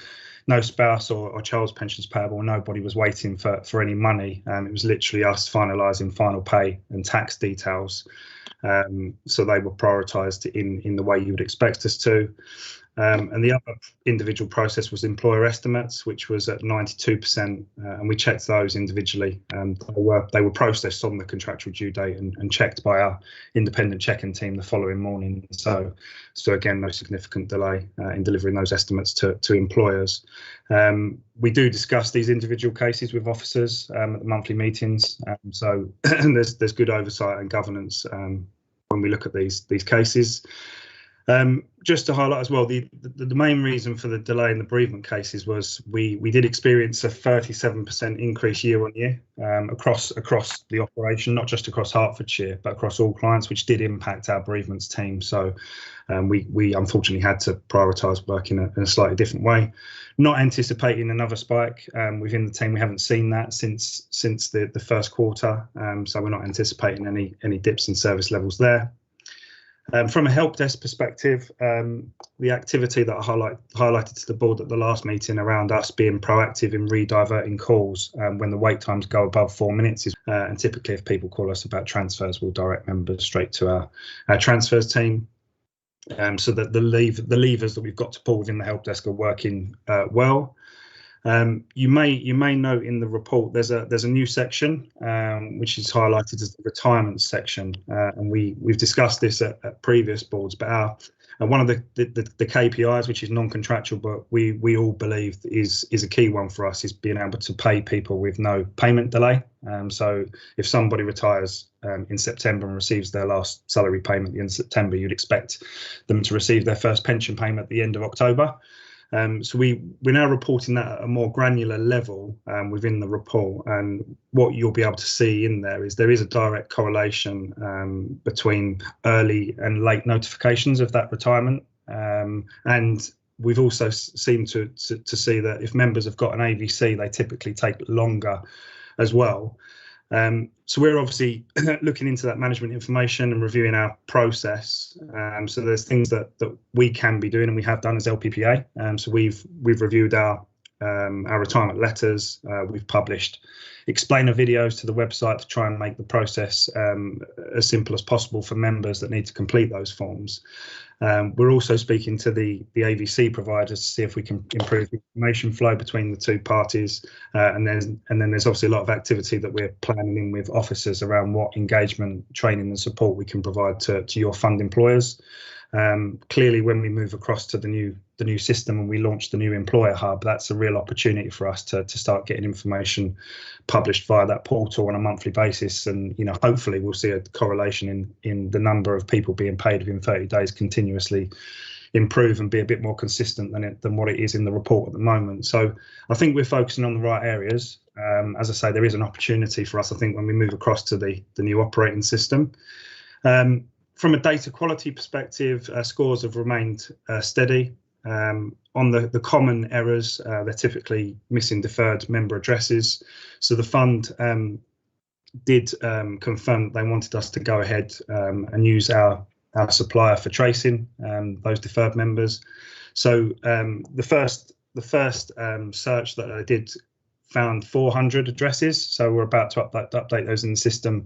no spouse or child's pensions payable. Nobody was waiting for any money. It was literally us finalising final pay and tax details. So they were prioritised in the way you would expect us to. And the other individual process was employer estimates, which was at 92%, and we checked those individually. They were processed on the contractual due date and checked by our independent checking team the following morning. So again, no significant delay in delivering those estimates to employers. We do discuss these individual cases with officers at the monthly meetings, so there's good oversight and governance when we look at these cases. Just to highlight as well, the main reason for the delay in the bereavement cases was we did experience a 37% increase year on year across the operation, not just across Hertfordshire, but across all clients, which did impact our bereavements team. So we unfortunately had to prioritise work in a slightly different way. Not anticipating another spike within the team. We haven't seen that since the first quarter, so we're not anticipating any dips in service levels there. From a help desk perspective, the activity that I highlighted to the board at the last meeting around us being proactive in re-diverting calls when the wait times go above 4 minutes is, and typically if people call us about transfers, we'll direct members straight to our transfers team. So that the levers that we've got to pull within the help desk are working well. You may note in the report there's a new section which is highlighted as the retirement section, and we've discussed this at previous boards, but one of the KPIs, which is non-contractual, but we all believe is a key one for us, is being able to pay people with no payment delay. So if somebody retires in September and receives their last salary payment at the end of September, you'd expect them to receive their first pension payment at the end of October. So we're now reporting that at a more granular level within the report, and what you'll be able to see in there is a direct correlation between early and late notifications of that retirement, and we've also seemed to see that if members have got an AVC, they typically take longer as well. So we're obviously looking into that management information and reviewing our process. So there's things that we can be doing and we have done as LPPA. So we've reviewed our retirement letters. We've published explainer videos to the website to try and make the process as simple as possible for members that need to complete those forms. We're also speaking to the AVC providers to see if we can improve the information flow between the two parties, and then there's obviously a lot of activity that we're planning in with officers around what engagement, training and support we can provide to your fund employers. Clearly, when we move across to the new system and we launch the new employer hub, that's a real opportunity for us to start getting information published via that portal on a monthly basis, and hopefully we'll see a correlation in the number of people being paid within 30 days continuously improve and be a bit more consistent than what it is in the report at the moment. So I think we're focusing on the right areas. As I say, there is an opportunity for us, I think, when we move across to the new operating system. From a data quality perspective, scores have remained steady. On the common errors, they're typically missing deferred member addresses. So the fund did confirm that they wanted us to go ahead and use our supplier for tracing those deferred members. So the first search that I did found 400 addresses. So we're about to update those in the system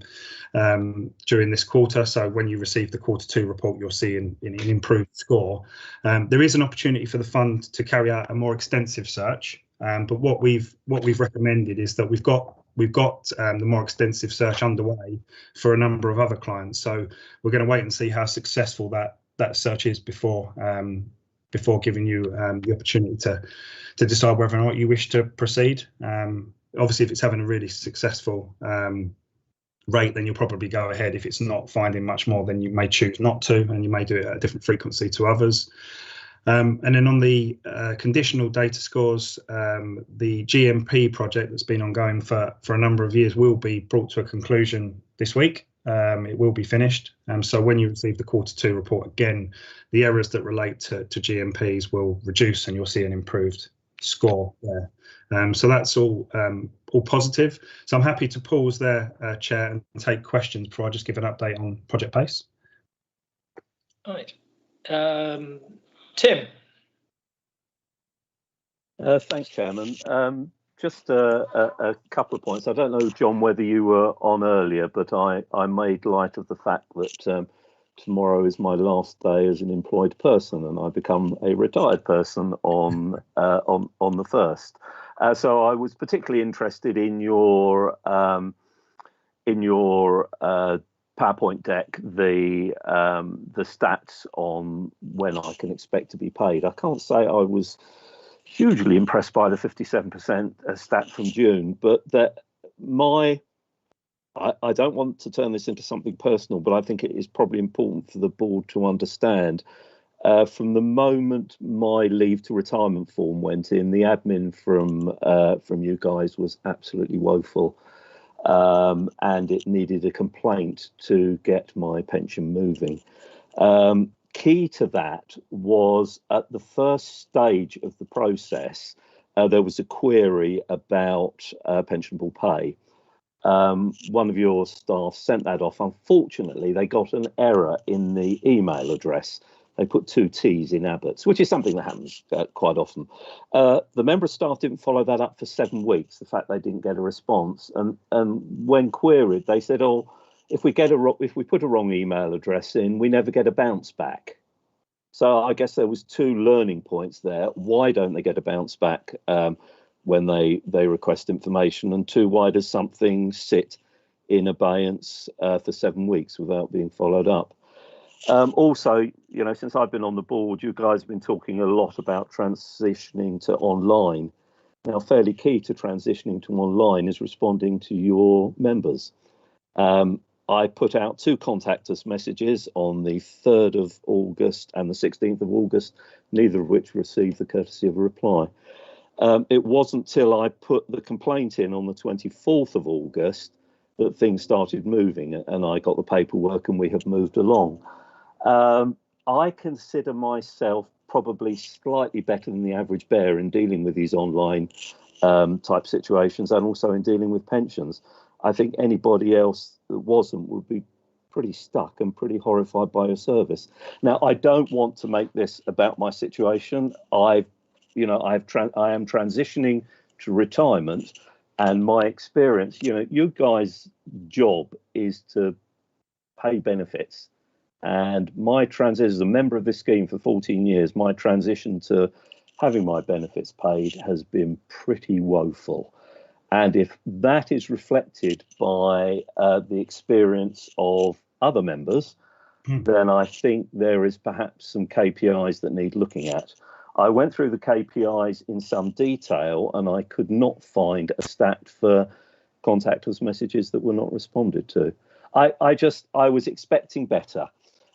during this quarter. So when you receive the Q2 report, you'll see an improved score. There is an opportunity for the fund to carry out a more extensive search. But what we've recommended is that we've got the more extensive search underway for a number of other clients. So we're going to wait and see how successful that search is before giving you the opportunity to decide whether or not you wish to proceed. Obviously, if it's having a really successful rate, then you'll probably go ahead. If it's not finding much more, then you may choose not to, and you may do it at a different frequency to others. And then on the conditional data scores, the GMP project that's been ongoing for a number of years will be brought to a conclusion this week. It will be finished. So when you receive the Q2 report, again, the errors that relate to GMPs will reduce and you'll see an improved score there. So that's all positive. So I'm happy to pause there, Chair, and take questions before I just give an update on Project Pace. All right. Tim. Thanks, Chairman. Just a couple of points. I don't know, John, whether you were on earlier, but I made light of the fact that tomorrow is my last day as an employed person, and I become a retired person on the 1st. So I was particularly interested in your PowerPoint deck, the stats on when I can expect to be paid. I can't say I was hugely impressed by the 57% stat from June, but that I don't want to turn this into something personal, but I think it is probably important for the board to understand. From the moment my leave to retirement form went in, the admin from you guys was absolutely woeful, and it needed a complaint to get my pension moving. Key to that was at the first stage of the process, there was a query about pensionable pay. One of your staff sent that off. Unfortunately, they got an error in the email address. They put 2 T's in Abbott's, which is something that happens quite often. The member of staff didn't follow that up for 7 weeks, the fact they didn't get a response. And when queried, they said, oh, if we put a wrong email address in, we never get a bounce back. So I guess there was 2 learning points there. Why don't they get a bounce back when they request information? And 2, why does something sit in abeyance for 7 weeks without being followed up? Also, you know, since I've been on the board, you guys have been talking a lot about transitioning to online. Now, fairly key to transitioning to online is responding to your members. I put out 2 contact us messages on the 3rd of August and the 16th of August, neither of which received the courtesy of a reply. It wasn't till I put the complaint in on the 24th of August that things started moving, and I got the paperwork and we have moved along. I consider myself probably slightly better than the average bear in dealing with these online type situations, and also in dealing with pensions. I think anybody else that wasn't would be pretty stuck and pretty horrified by your service. Now, I don't want to make this about my situation. I am transitioning to retirement, and my experience, you guys' job is to pay benefits. And my transition, as a member of this scheme for 14 years, my transition to having my benefits paid has been pretty woeful. And if that is reflected by the experience of other members, then I think there is perhaps some KPIs that need looking at. I went through the KPIs in some detail, and I could not find a stat for contact us messages that were not responded to. I was expecting better.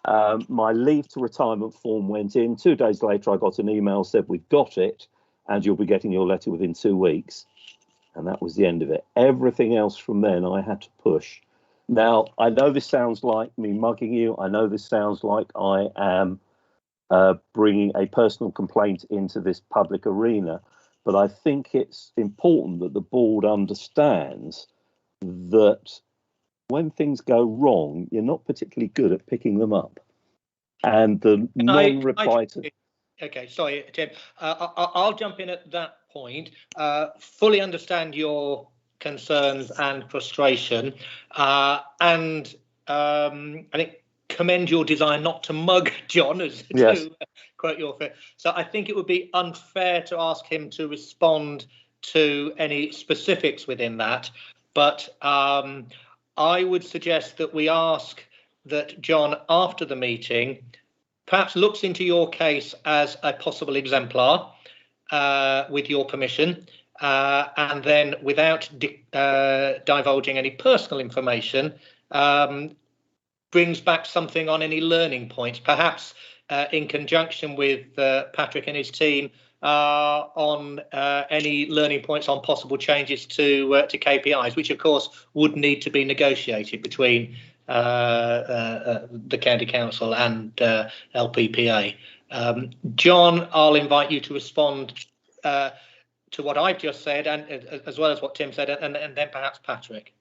My leave to retirement form went in. 2 days later, I got an email, said we've got it and you'll be getting your letter within 2 weeks. And that was the end of it. Everything else from then I had to push. Now, I know this sounds like me mugging you. I know this sounds like I am bringing a personal complaint into this public arena, but I think it's important that the board understands that when things go wrong, you're not particularly good at picking them up. And the non-reply to... Okay, sorry, Tim. I'll jump in at that point. Fully understand your concerns and frustration, and I think commend your desire not to mug John, as yes. to quote your friend. So I think it would be unfair to ask him to respond to any specifics within that, but I would suggest that we ask that John, after the meeting, perhaps looks into your case as a possible exemplar, with your permission, and then without divulging any personal information, brings back something on any learning points, perhaps in conjunction with Patrick and his team, on any learning points on possible changes to KPIs, which of course would need to be negotiated between the County Council and LPPA. John, I'll invite you to respond to what I've just said, and as well as what Tim said, and then perhaps Patrick.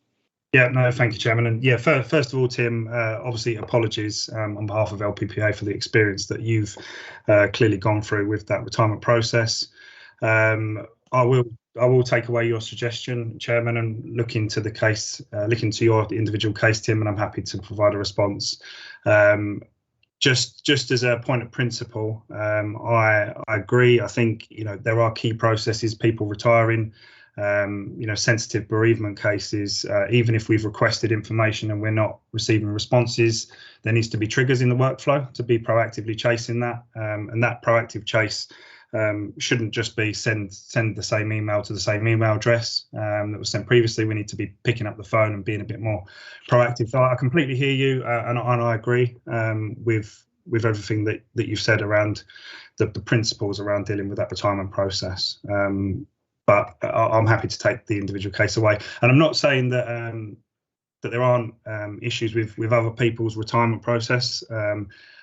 Yeah, no, thank you, Chairman. And yeah, first of all, Tim, obviously apologies on behalf of LPPA for the experience that you've clearly gone through with that retirement process. I will take away your suggestion, Chairman, and look into the case, look into your individual case, Tim, and I'm happy to provide a response. Just as a point of principle, I agree. I think, you know, there are key processes, people retiring, you know, sensitive bereavement cases. Even if we've requested information and we're not receiving responses, there needs to be triggers in the workflow to be proactively chasing that, and that proactive chase shouldn't just be send the same email to the same email address that was sent previously. We need to be picking up the phone and being a bit more proactive. So I completely hear you, and I agree with everything that you've said around the principles around dealing with that retirement process. But I'm happy to take the individual case away, and I'm not saying that that there aren't issues with other people's retirement process.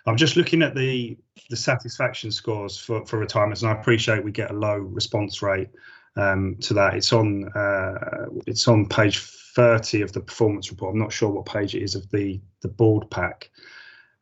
I'm just looking at the satisfaction scores for retirements, and I appreciate we get a low response rate to that. It's on page 30 of the performance report. I'm not sure what page it is of the board pack,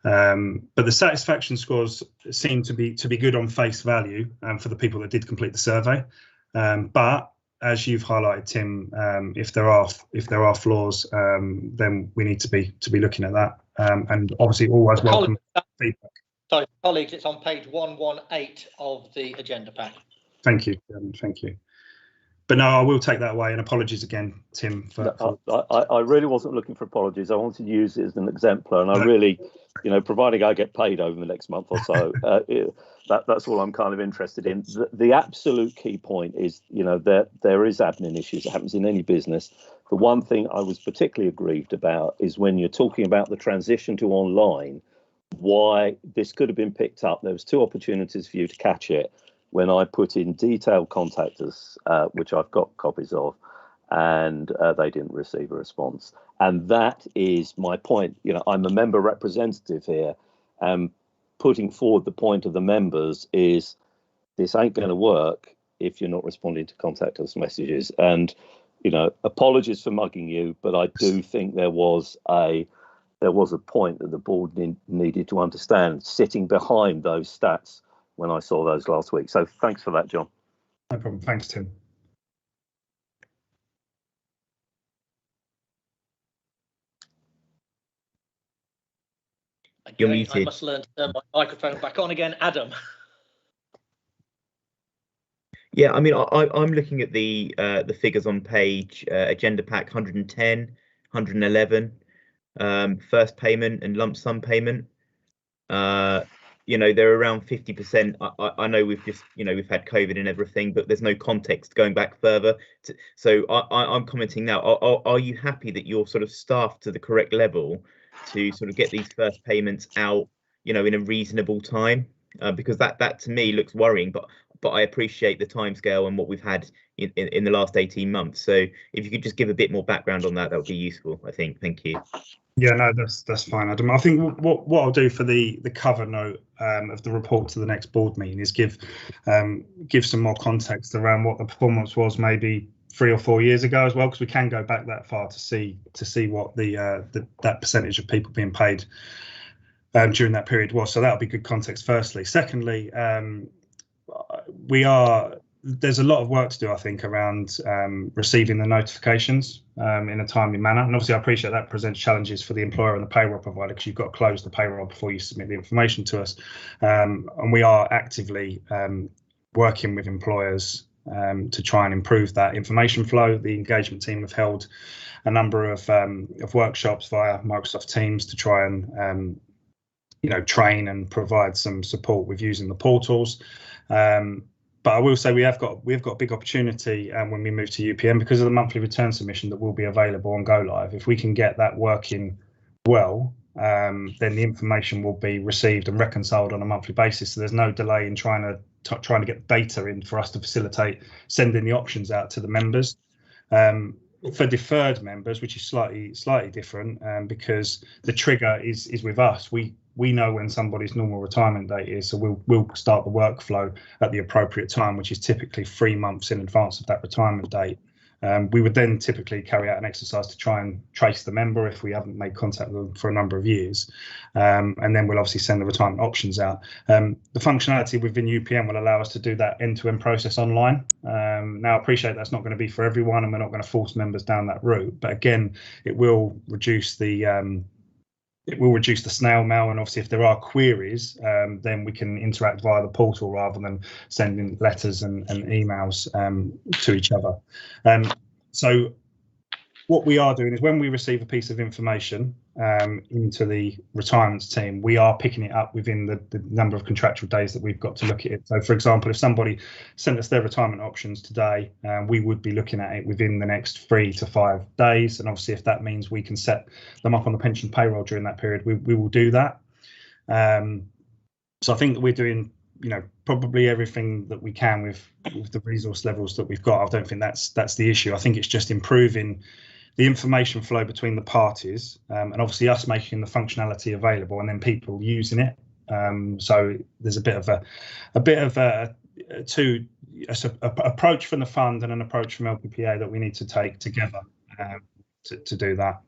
but the satisfaction scores seem to be good on face value for the people that did complete the survey. But as you've highlighted, Tim, if there are flaws, then we need to be looking at that, and obviously always welcome feedback. Sorry, colleagues, it's on page 118 of the agenda pack. Thank you, thank you. But no, I will take that away, and apologies again, Tim. I really wasn't looking for apologies. I wanted to use it as an exemplar, and I really, you know, providing I get paid over the next month or so, that's all I'm kind of interested in. The absolute key point is, you know, there is admin issues. It happens in any business. The one thing I was particularly aggrieved about is when you're talking about the transition to online, why this could have been picked up. There was 2 opportunities for you to catch it. When I put in detailed contact us, which I've got copies of, and they didn't receive a response. And that is my point. You know, I'm a member representative here, and putting forward the point of the members is this ain't going to work if you're not responding to contact us messages. And, you know, apologies for mugging you, but I do think there was a point that the board needed to understand sitting behind those stats when I saw those last week. So thanks for that, John. No problem. Thanks, Tim. You're Okay, muted. I must learn to turn my microphone back on again. Adam. Yeah, I mean, I'm looking at the figures on page agenda pack 110, 111, first payment and lump sum payment. You know, they're around 50%. I know we've just, you know, we've had COVID and everything, but there's no context going back further. So I'm commenting now. Are you happy that you're sort of staffed to the correct level to sort of get these first payments out, you know, in a reasonable time, because that to me looks worrying. But I appreciate the timescale and what we've had in the last 18 months. So if you could just give a bit more background on that, that would be useful, I think. Thank you. Yeah, no, that's fine, Adam. I think what I'll do for the cover note of the report to the next board meeting is give some more context around what the performance was maybe 3 or 4 years ago as well, because we can go back that far to see what that percentage of people being paid during that period was. So that'll be good context. Firstly, secondly, there's a lot of work to do, I think, around receiving the notifications in a timely manner. And obviously, I appreciate that presents challenges for the employer and the payroll provider, because you've got to close the payroll before you submit the information to us. And we are actively working with employers to try and improve that information flow. The engagement team have held a number of workshops via Microsoft Teams to try and train and provide some support with using the portals. But I will say we've got a big opportunity when we move to UPM, because of the monthly return submission that will be available on Go Live. If we can get that working well, then the information will be received and reconciled on a monthly basis. So there's no delay in trying to get data in for us to facilitate sending the options out to the members. For deferred members, which is slightly different, because the trigger is with us. We know when somebody's normal retirement date is, so we'll start the workflow at the appropriate time, which is typically 3 months in advance of that retirement date. We would then typically carry out an exercise to try and trace the member if we haven't made contact with them for a number of years. And then we'll obviously send the retirement options out. The functionality within UPM will allow us to do that end-to-end process online. Now, I appreciate that's not going to be for everyone, and we're not going to force members down that route. But again, it will reduce the snail mail, and obviously if there are queries, then we can interact via the portal rather than sending letters and emails to each other. So what we are doing is, when we receive a piece of information into the retirements team, we are picking it up within the number of contractual days that we've got to look at it. So, for example, if somebody sent us their retirement options today, we would be looking at it within the next 3 to 5 days. And obviously, if that means we can set them up on the pension payroll during that period, we will do that. So I think that we're doing, probably everything that we can with the resource levels that we've got. I don't think that's the issue. I think it's just improving the information flow between the parties, and obviously us making the functionality available, and then people using it. So there's a bit of a approach from the fund and an approach from LPPA that we need to take together to do that.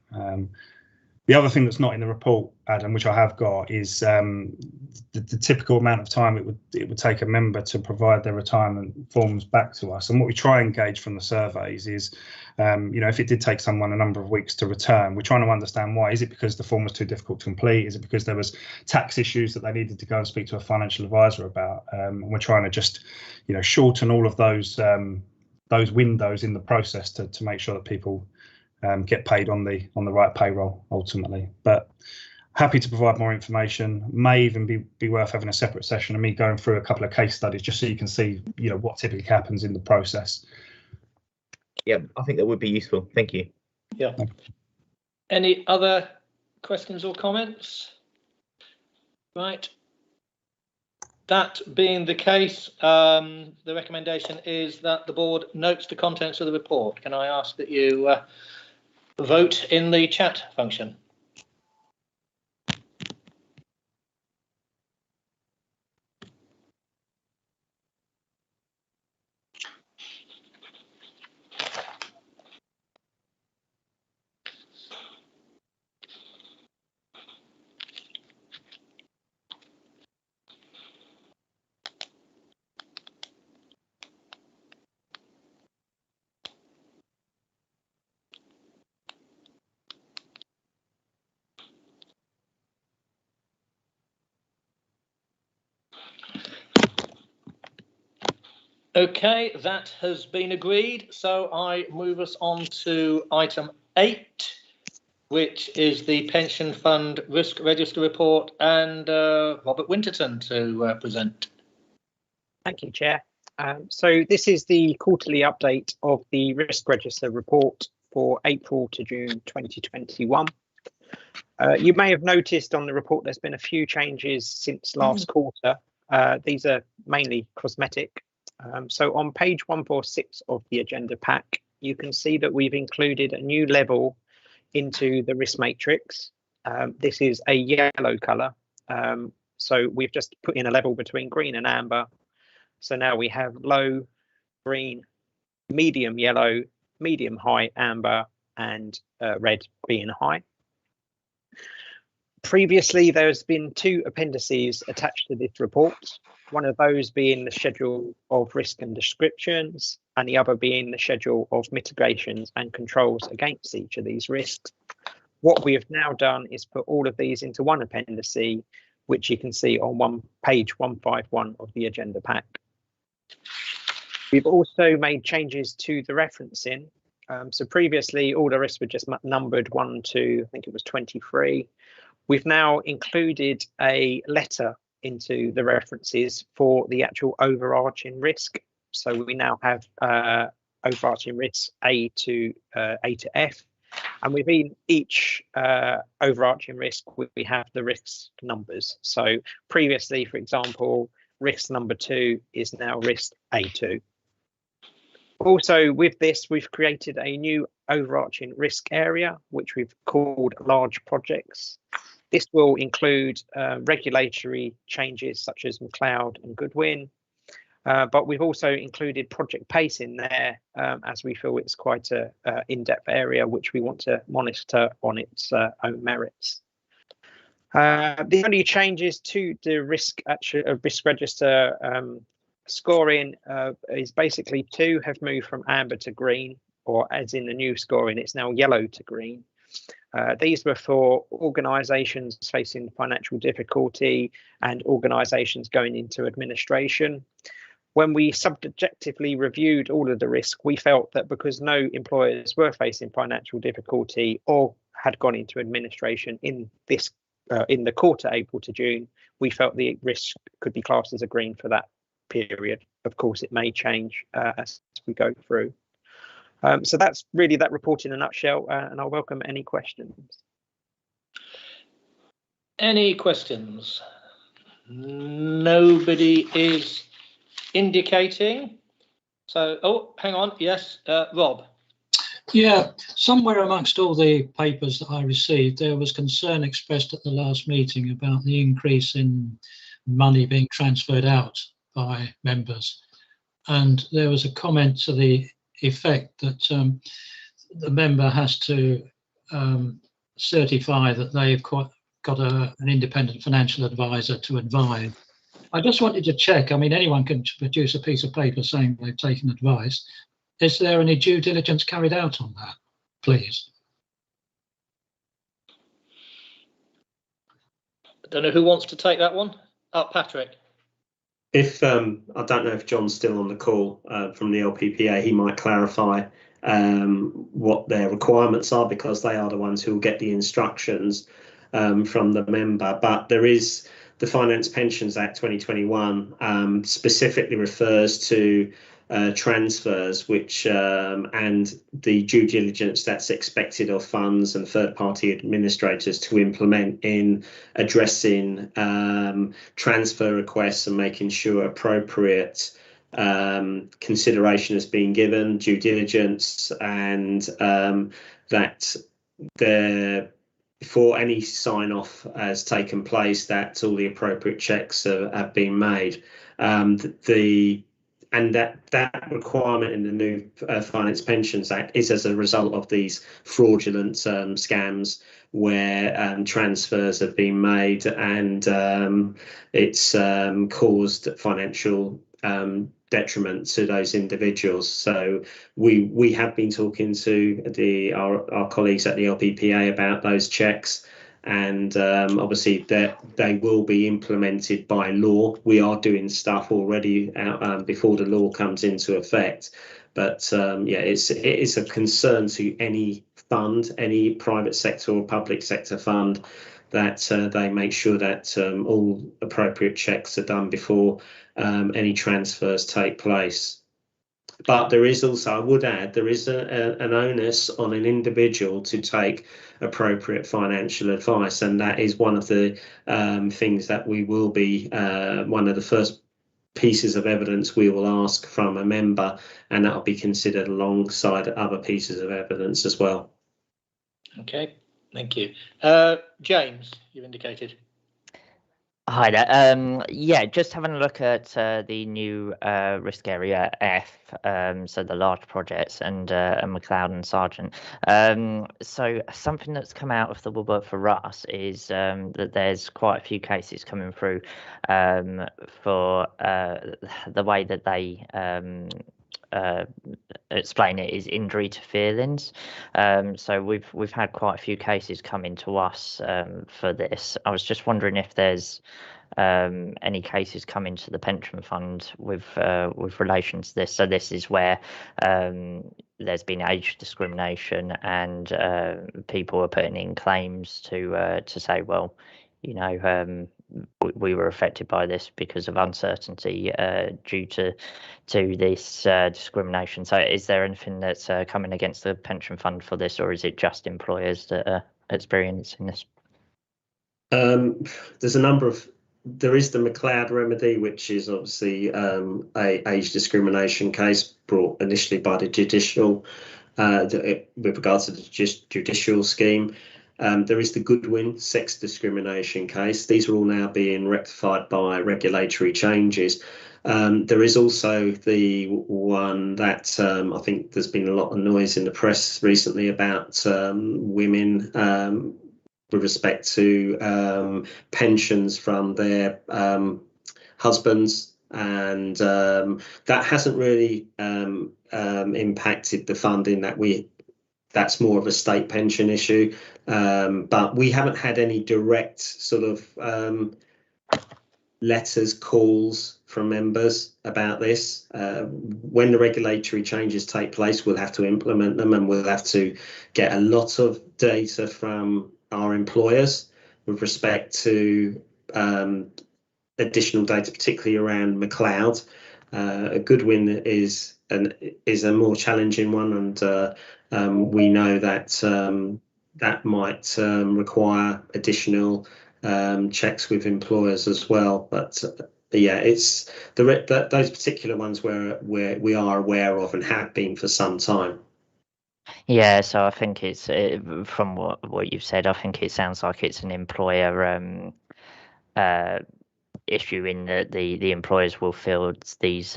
The other thing that's not in the report, Adam, which I have got, is the typical amount of time it would take a member to provide their retirement forms back to us. And what we try and gauge from the surveys is, if it did take someone a number of weeks to return, we're trying to understand why. Is it because the form was too difficult to complete? Is it because there was tax issues that they needed to go and speak to a financial advisor about? And we're trying to just, shorten all of those windows in the process to make sure that people get paid on the right payroll ultimately. But happy to provide more information. May even be worth having a separate session and me going through a couple of case studies just so you can see what typically happens in the process. Yeah, I think that would be useful. Thank you. Yeah. Any other questions or comments? Right. That being the case, the recommendation is that the board notes the contents of the report. Can I ask that you vote in the chat function? Okay, that has been agreed. So I move us on to item 8, which is the Pension Fund Risk Register report, and Robert Winterton to present. Thank you, Chair. So this is the quarterly update of the Risk Register report for April to June 2021. You may have noticed on the report there's been a few changes since last quarter. These are mainly cosmetic. So on page 146 of the agenda pack, you can see that we've included a new level into the risk matrix. This is a yellow colour. So we've just put in a level between green and amber. So now we have low green, medium yellow, medium high amber, and red being high. Previously, there's been 2 appendices attached to this report, one of those being the schedule of risk and descriptions, and the other being the schedule of mitigations and controls against each of these risks. What we have now done is put all of these into one appendix, which you can see on page 151 of the agenda pack. We've also made changes to the referencing. So previously, all the risks were just numbered 1 to, I think it was 23. We've now included a letter into the references for the actual overarching risk. So we now have overarching risks A to F, and within each overarching risk, we have the risk numbers. So previously, for example, risk number 2 is now risk A2. Also, with this, we've created a new overarching risk area, which we've called large projects. This will include regulatory changes such as McLeod and Goodwin, but we've also included project pace in there as we feel it's quite an in-depth area which we want to monitor on its own merits. The only changes to the risk register scoring is basically 2 have moved from amber to green, or as in the new scoring, it's now yellow to green. These were for organisations facing financial difficulty and organisations going into administration. When we subjectively reviewed all of the risk, we felt that because no employers were facing financial difficulty or had gone into administration in this in the quarter April to June, we felt the risk could be classed as a green for that period. Of course, it may change as we go through. So that's really that report in a nutshell, and I'll welcome any questions. Any questions? Nobody is indicating. So, oh, hang on. Yes, Rob. Yeah, somewhere amongst all the papers that I received, there was concern expressed at the last meeting about the increase in money being transferred out by members. And there was a comment to the effect that the member has to certify that they've got an independent financial advisor to advise. I just wanted to check, I mean, anyone can produce a piece of paper saying they've taken advice. Is there any due diligence carried out on that, please? I don't know who wants to take that one. Patrick. If I don't know if John's still on the call from the LPPA, he might clarify what their requirements are, because they are the ones who will get the instructions from the member. But there is the Finance Pensions Act 2021 specifically refers to transfers, which and the due diligence that's expected of funds and third-party administrators to implement in addressing transfer requests and making sure appropriate consideration is being given, due diligence, and that before any sign-off has taken place, that all the appropriate checks have been made. And that requirement in the new Finance Pensions Act is as a result of these fraudulent scams where transfers have been made, and it's caused financial detriment to those individuals. So we have been talking to our colleagues at the LPPA about those checks, and obviously they will be implemented by law. We are doing stuff already before the law comes into effect, but yeah, it is a concern to any fund, any private sector or public sector fund, that they make sure that all appropriate checks are done before any transfers take place. But there is also, I would add, there is an onus on an individual to take appropriate financial advice, and that is one of the things that we will be one of the first pieces of evidence we will ask from a member, and that will be considered alongside other pieces of evidence as well. Okay, thank you. James, you indicated. Hi there. Yeah, just having a look at the new risk area F, so the large projects and McLeod and Sargent. So something that's come out of the woodwork for us is that there's quite a few cases coming through for the way that they explain it is injury to feelings. So we've had quite a few cases come into us for this. I was just wondering if there's any cases come into the pension fund with relation to this. So this is where there's been age discrimination, and people are putting in claims to say, well, you know, we were affected by this because of uncertainty due to this discrimination. So is there anything that's coming against the pension fund for this, or is it just employers that are experiencing this? There's a number of, there is the McLeod remedy, which is obviously a age discrimination case brought initially by the judicial with regards to the judicial scheme. There is the Goodwin sex discrimination case. These are all now being rectified by regulatory changes. There is also the one that I think there's been a lot of noise in the press recently about women with respect to pensions from their husbands, and that hasn't really impacted the funding that's more of a state pension issue, but we haven't had any direct sort of letters, calls from members about this. When the regulatory changes take place, we'll have to implement them, and we'll have to get a lot of data from our employers with respect to additional data, particularly around McLeod. Goodwin is a more challenging one, and we know that that might require additional checks with employers as well. But yeah, it's those particular ones where we are aware of and have been for some time. Yeah, so I think it's from what you've said, I think it sounds like it's an employer issue in that the employers will field these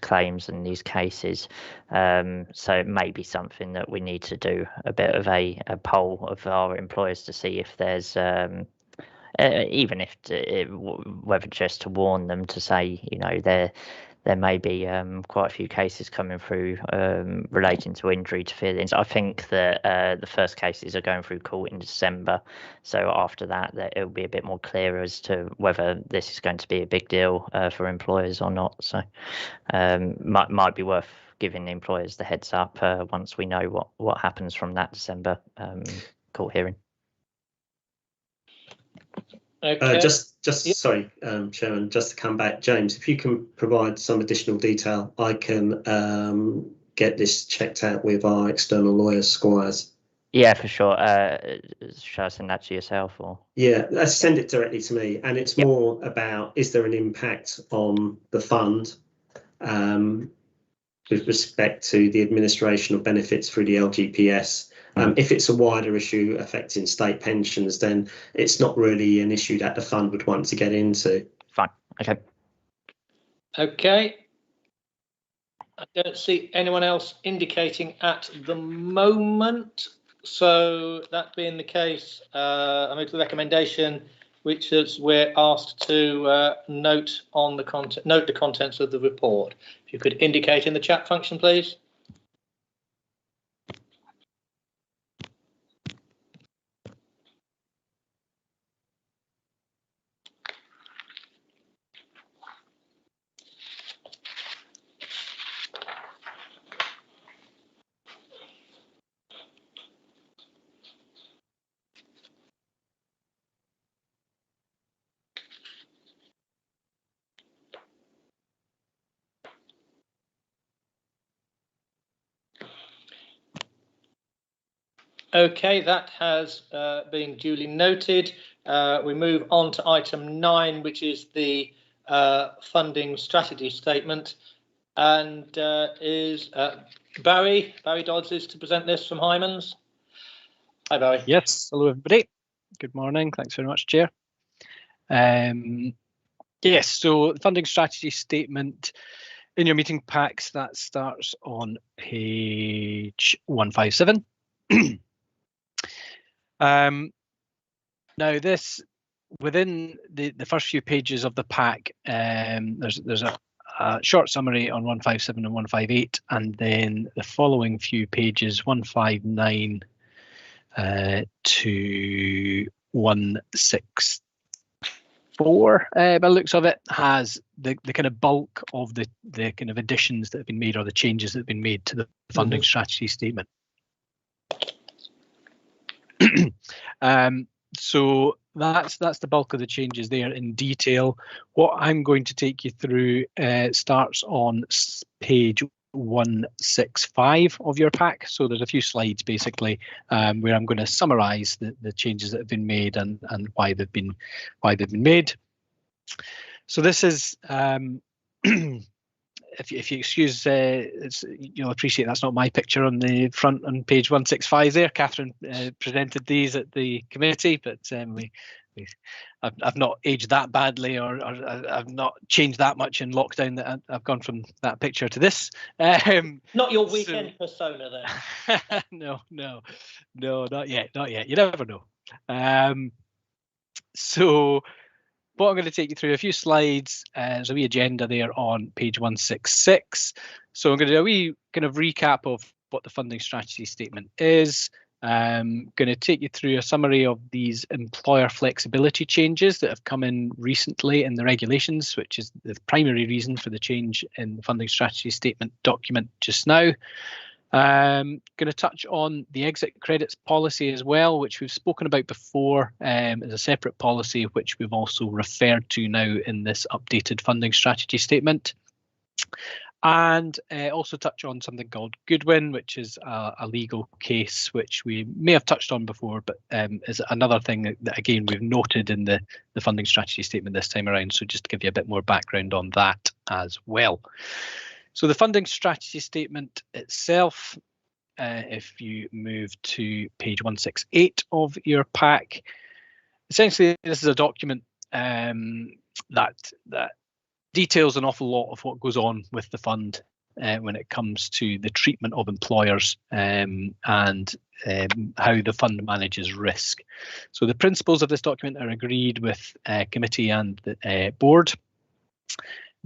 claims and these cases. So it may be something that we need to do a bit of a poll of our employers to see if there's even if whether just to warn them to say, you know, there may be quite a few cases coming through relating to injury to feelings. I think that the first cases are going through court in December, so after that it will be a bit more clear as to whether this is going to be a big deal for employers or not. So might be worth giving the employers the heads up once we know what happens from that December court hearing. Okay. Sorry, Chairman, just to come back, James, if you can provide some additional detail, I can get this checked out with our external lawyers, Squires. Yeah, for sure. Shall I send that to yourself, or? Yeah, send it directly to me, and it's more about, is there an impact on the fund with respect to the administration of benefits through the LGPS? If it's a wider issue affecting state pensions, then it's not really an issue that the fund would want to get into. Fine. Okay. Okay. I don't see anyone else indicating at the moment. So that being the case, I move to the recommendation, which is we're asked to note the contents of the report. If you could indicate in the chat function, please. Okay, that has been duly noted. We move on to item 9, which is the funding strategy statement, and is Barry Dodds is to present this from Hymans. Hi, Barry. Yes, hello everybody. Good morning. Thanks very much, Chair. Yes, so the funding strategy statement in your meeting packs, that starts on page 157. Now this, within the first few pages of the pack, there's a short summary on 157 and 158, and then the following few pages, 159 to 164, by the looks of it, has the kind of bulk of the kind of additions that have been made, or the changes that have been made to the funding strategy statement. So that's the bulk of the changes there in detail. What I'm going to take you through starts on page 165 of your pack. So there's a few slides basically where I'm going to summarise the changes that have been made and why they've been made. So this is if you excuse, you'll appreciate that's not my picture on the front on page 165 there. Catherine presented these at the committee, but I've not aged that badly, or I've not changed that much in lockdown that I've gone from that picture to this. Not your weekend persona then. No, not yet. You never know. So what I'm going to take you through a few slides. There's a wee agenda there on page 166. So I'm going to do a wee kind of recap of what the funding strategy statement is. I'm going to take you through a summary of these employer flexibility changes that have come in recently in the regulations, which is the primary reason for the change in the funding strategy statement document just now. Going to touch on the exit credits policy as well, which we've spoken about before as a separate policy, which we've also referred to now in this updated funding strategy statement. And also touch on something called Goodwin, which is a legal case, which we may have touched on before, but is another thing that again we've noted in the funding strategy statement this time around. So just to give you a bit more background on that as well. So the funding strategy statement itself, if you move to page 168 of your pack, essentially this is a document that details an awful lot of what goes on with the fund when it comes to the treatment of employers and how the fund manages risk. So the principles of this document are agreed with committee and the board.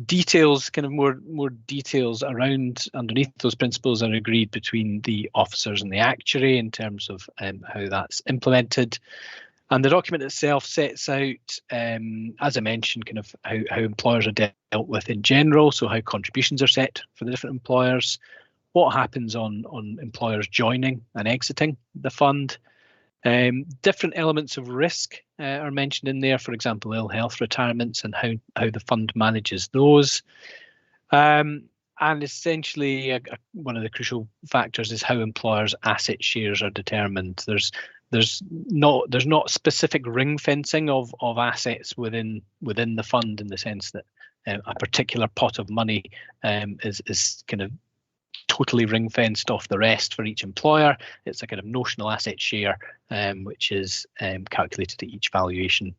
Details, kind of more details around underneath those principles are agreed between the officers and the actuary in terms of how that's implemented. And the document itself sets out, as I mentioned, kind of how employers are dealt with in general, so how contributions are set for the different employers, what happens on employers joining and exiting the fund. Different elements of risk are mentioned in there, for example, ill health retirements and how the fund manages those. And essentially, one of the crucial factors is how employers' asset shares are determined. There's not specific ring fencing of assets within the fund, in the sense that a particular pot of money is kind of totally ring fenced off the rest for each employer. It's a kind of notional asset share, which is calculated at each valuation.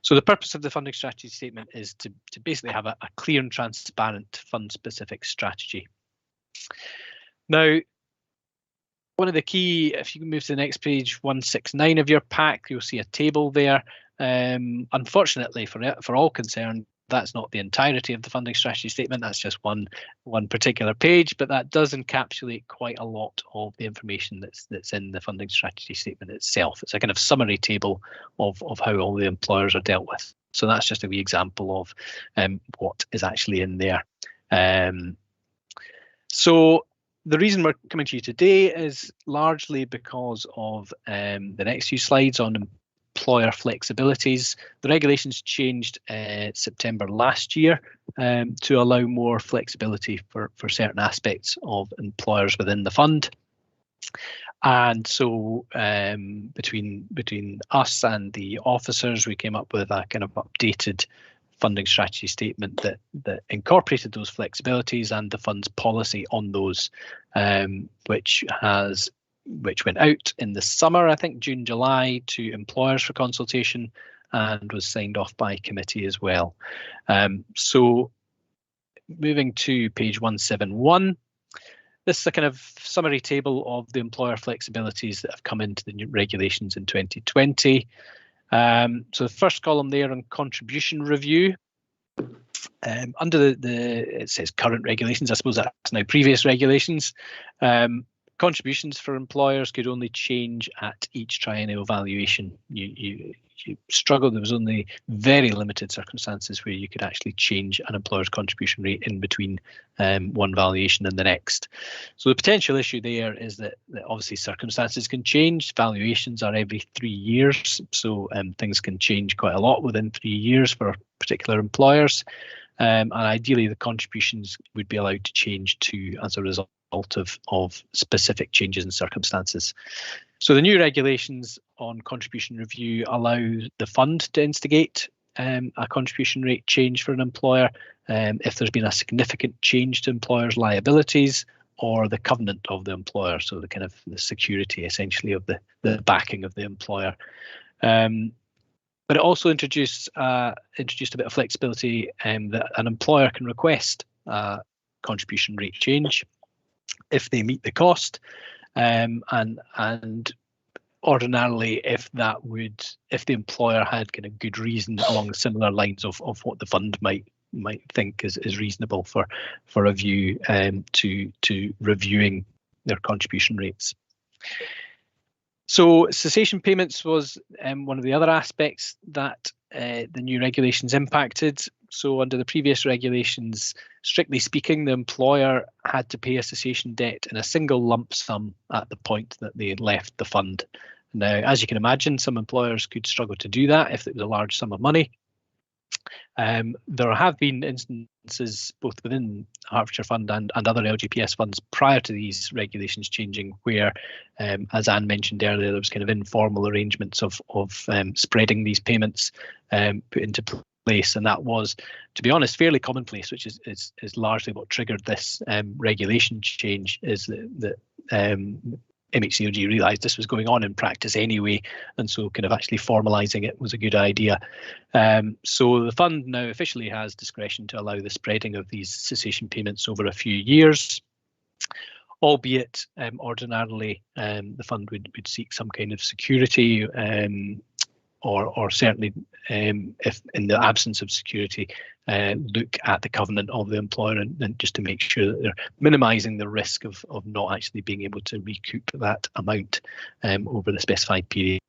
So the purpose of the funding strategy statement is to basically have a clear and transparent fund specific strategy. Now, one of the key, if you can move to the next page, 169 of your pack, you'll see a table there. Unfortunately for all concerned, that's not the entirety of the funding strategy statement. That's just one particular page, but that does encapsulate quite a lot of the information that's in the funding strategy statement itself. It's a kind of summary table of how all the employers are dealt with. So that's just a wee example of what is actually in there. So the reason we're coming to you today is largely because of the next few slides on employer flexibilities. The regulations changed September last year to allow more flexibility for certain aspects of employers within the fund. And so between us and the officers, we came up with a kind of updated funding strategy statement that incorporated those flexibilities and the fund's policy on those, which went out in the summer, I think June, July, to employers for consultation and was signed off by committee as well. So moving to page 171. This is a kind of summary table of the employer flexibilities that have come into the new regulations in 2020. So the first column there on contribution review, under it says current regulations. I suppose that's now previous regulations. Contributions for employers could only change at each triennial valuation. You struggled. There was only very limited circumstances where you could actually change an employer's contribution rate in between one valuation and the next. So the potential issue there is that obviously circumstances can change. Valuations are every 3 years, so things can change quite a lot within 3 years for particular employers. And ideally, the contributions would be allowed to change too as a result of specific changes in circumstances. So the new regulations on contribution review allow the fund to instigate a contribution rate change for an employer if there's been a significant change to employers' liabilities or the covenant of the employer, so the kind of the security essentially of the backing of the employer. But it also introduced a bit of flexibility that an employer can request a contribution rate change if they meet the cost, and ordinarily if the employer had kind of good reason along similar lines of what the fund might think is reasonable for a view to reviewing their contribution rates. So cessation payments was one of the other aspects that the new regulations impacted. So under the previous regulations, strictly speaking, the employer had to pay a cessation debt in a single lump sum at the point that they left the fund. Now, as you can imagine, some employers could struggle to do that if it was a large sum of money. There have been instances both within Hertfordshire Fund and other LGPS funds prior to these regulations changing where, as Anne mentioned earlier, there was kind of informal arrangements of spreading these payments put into place, and that was, to be honest, fairly commonplace, which is largely what triggered this regulation change, is that MHCLG realised this was going on in practice anyway, and so kind of actually formalising it was a good idea. So the fund now officially has discretion to allow the spreading of these cessation payments over a few years, albeit ordinarily the fund would seek some kind of security, or certainly if in the absence of security, look at the covenant of the employer and just to make sure that they're minimising the risk of not actually being able to recoup that amount over the specified period.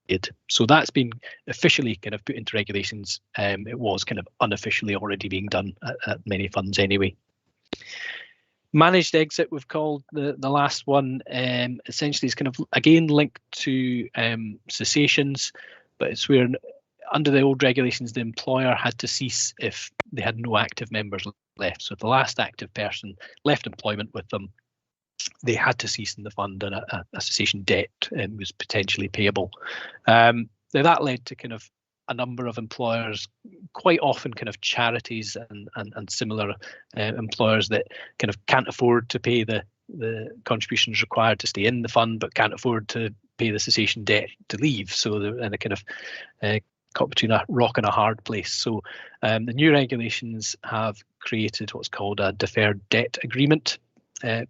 So that's been officially kind of put into regulations. It was kind of unofficially already being done at many funds anyway. Managed exit, we've called the last one. Essentially is kind of again linked to cessations, but it's where under the old regulations the employer had to cease if they had no active members left. So if the last active person left employment with them, they had to cease in the fund, and a cessation debt was potentially payable. Now that led to kind of a number of employers, quite often kind of charities and similar employers that kind of can't afford to pay the contributions required to stay in the fund, but can't afford to pay the cessation debt to leave. So they're in a kind of caught between a rock and a hard place. So the new regulations have created what's called a deferred debt agreement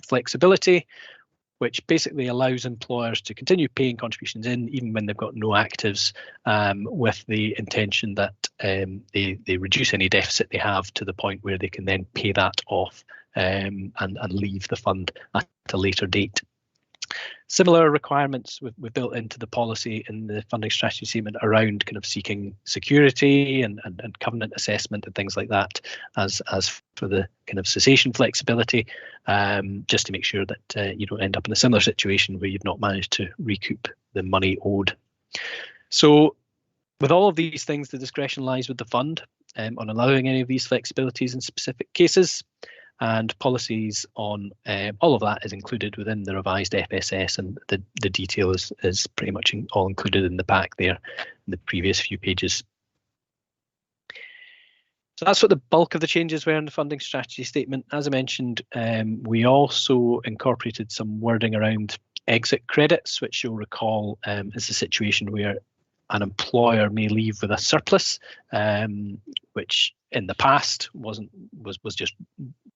flexibility, which basically allows employers to continue paying contributions in even when they've got no actives, with the intention that they reduce any deficit they have to the point where they can then pay that off and leave the fund at a later date. Similar requirements we've built into the policy in the funding strategy statement around kind of seeking security and covenant assessment and things like that as for the kind of cessation flexibility, just to make sure that you don't end up in a similar situation where you've not managed to recoup the money owed. So with all of these things, the discretion lies with the fund on allowing any of these flexibilities in specific cases. and policies on all of that is included within the revised FSS, and the detail is pretty much all included in the pack there in the previous few pages. So that's what the bulk of the changes were in the funding strategy statement. As I mentioned, we also incorporated some wording around exit credits, which you'll recall is a situation where an employer may leave with a surplus, which in the past was just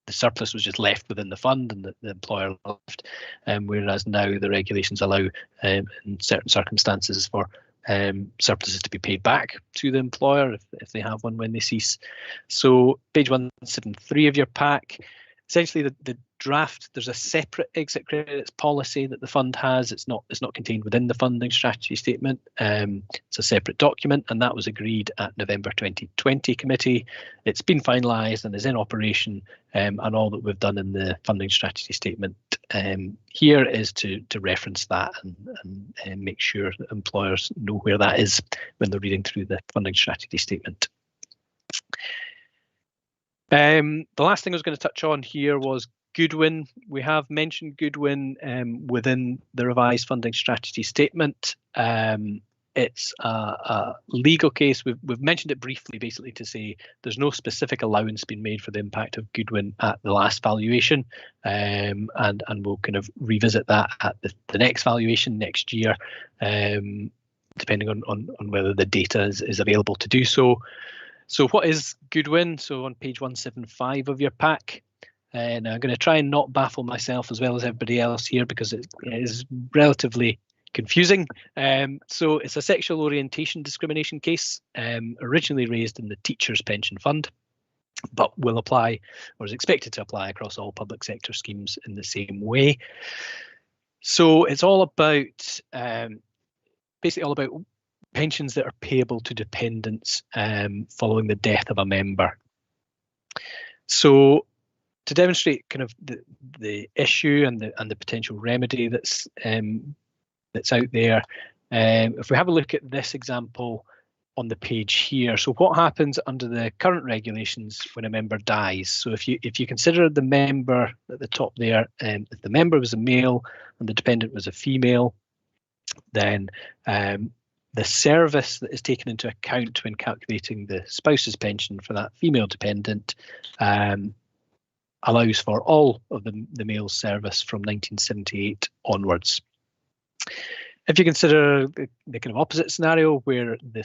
the surplus was just left within the fund and the employer left, whereas now the regulations allow in certain circumstances for surpluses to be paid back to the employer if they have one when they cease. So page 173 of your pack, essentially the draft, there's a separate exit credits policy that the fund has. It's not contained within the funding strategy statement. It's a separate document, and that was agreed at November 2020 committee. It's been finalised and is in operation, and all that we've done in the funding strategy statement here is to reference that and make sure that employers know where that is when they're reading through the funding strategy statement. The last thing I was going to touch on here was Goodwin. We have mentioned Goodwin within the revised funding strategy statement. It's a legal case. We've mentioned it briefly, basically to say there's no specific allowance being made for the impact of Goodwin at the last valuation, and we'll kind of revisit that at the next valuation next year, depending on whether the data is available to do so. So what is Goodwin? So on page 175 of your pack, and I'm going to try and not baffle myself as well as everybody else here because it is relatively confusing. So it's a sexual orientation discrimination case, originally raised in the Teachers' Pension Fund, but will apply or is expected to apply across all public sector schemes in the same way. So it's all about, basically all about pensions that are payable to dependents following the death of a member. So to demonstrate kind of the issue and the potential remedy that's out there, if we have a look at this example on the page here, so what happens under the current regulations when a member dies? So if you consider the member at the top there, if the member was a male and the dependent was a female, then the service that is taken into account when calculating the spouse's pension for that female dependent allows for all of the male's service from 1978 onwards. If you consider the kind of opposite scenario where the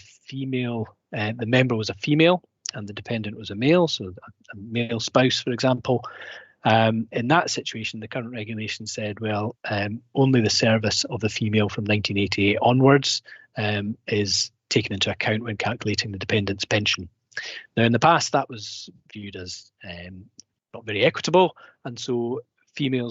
member was a female and the dependent was a male, so a male spouse, for example, in that situation, the current regulation said, well, only the service of the female from 1988 onwards is taken into account when calculating the dependent's pension. Now, in the past, that was viewed as not very equitable, and so female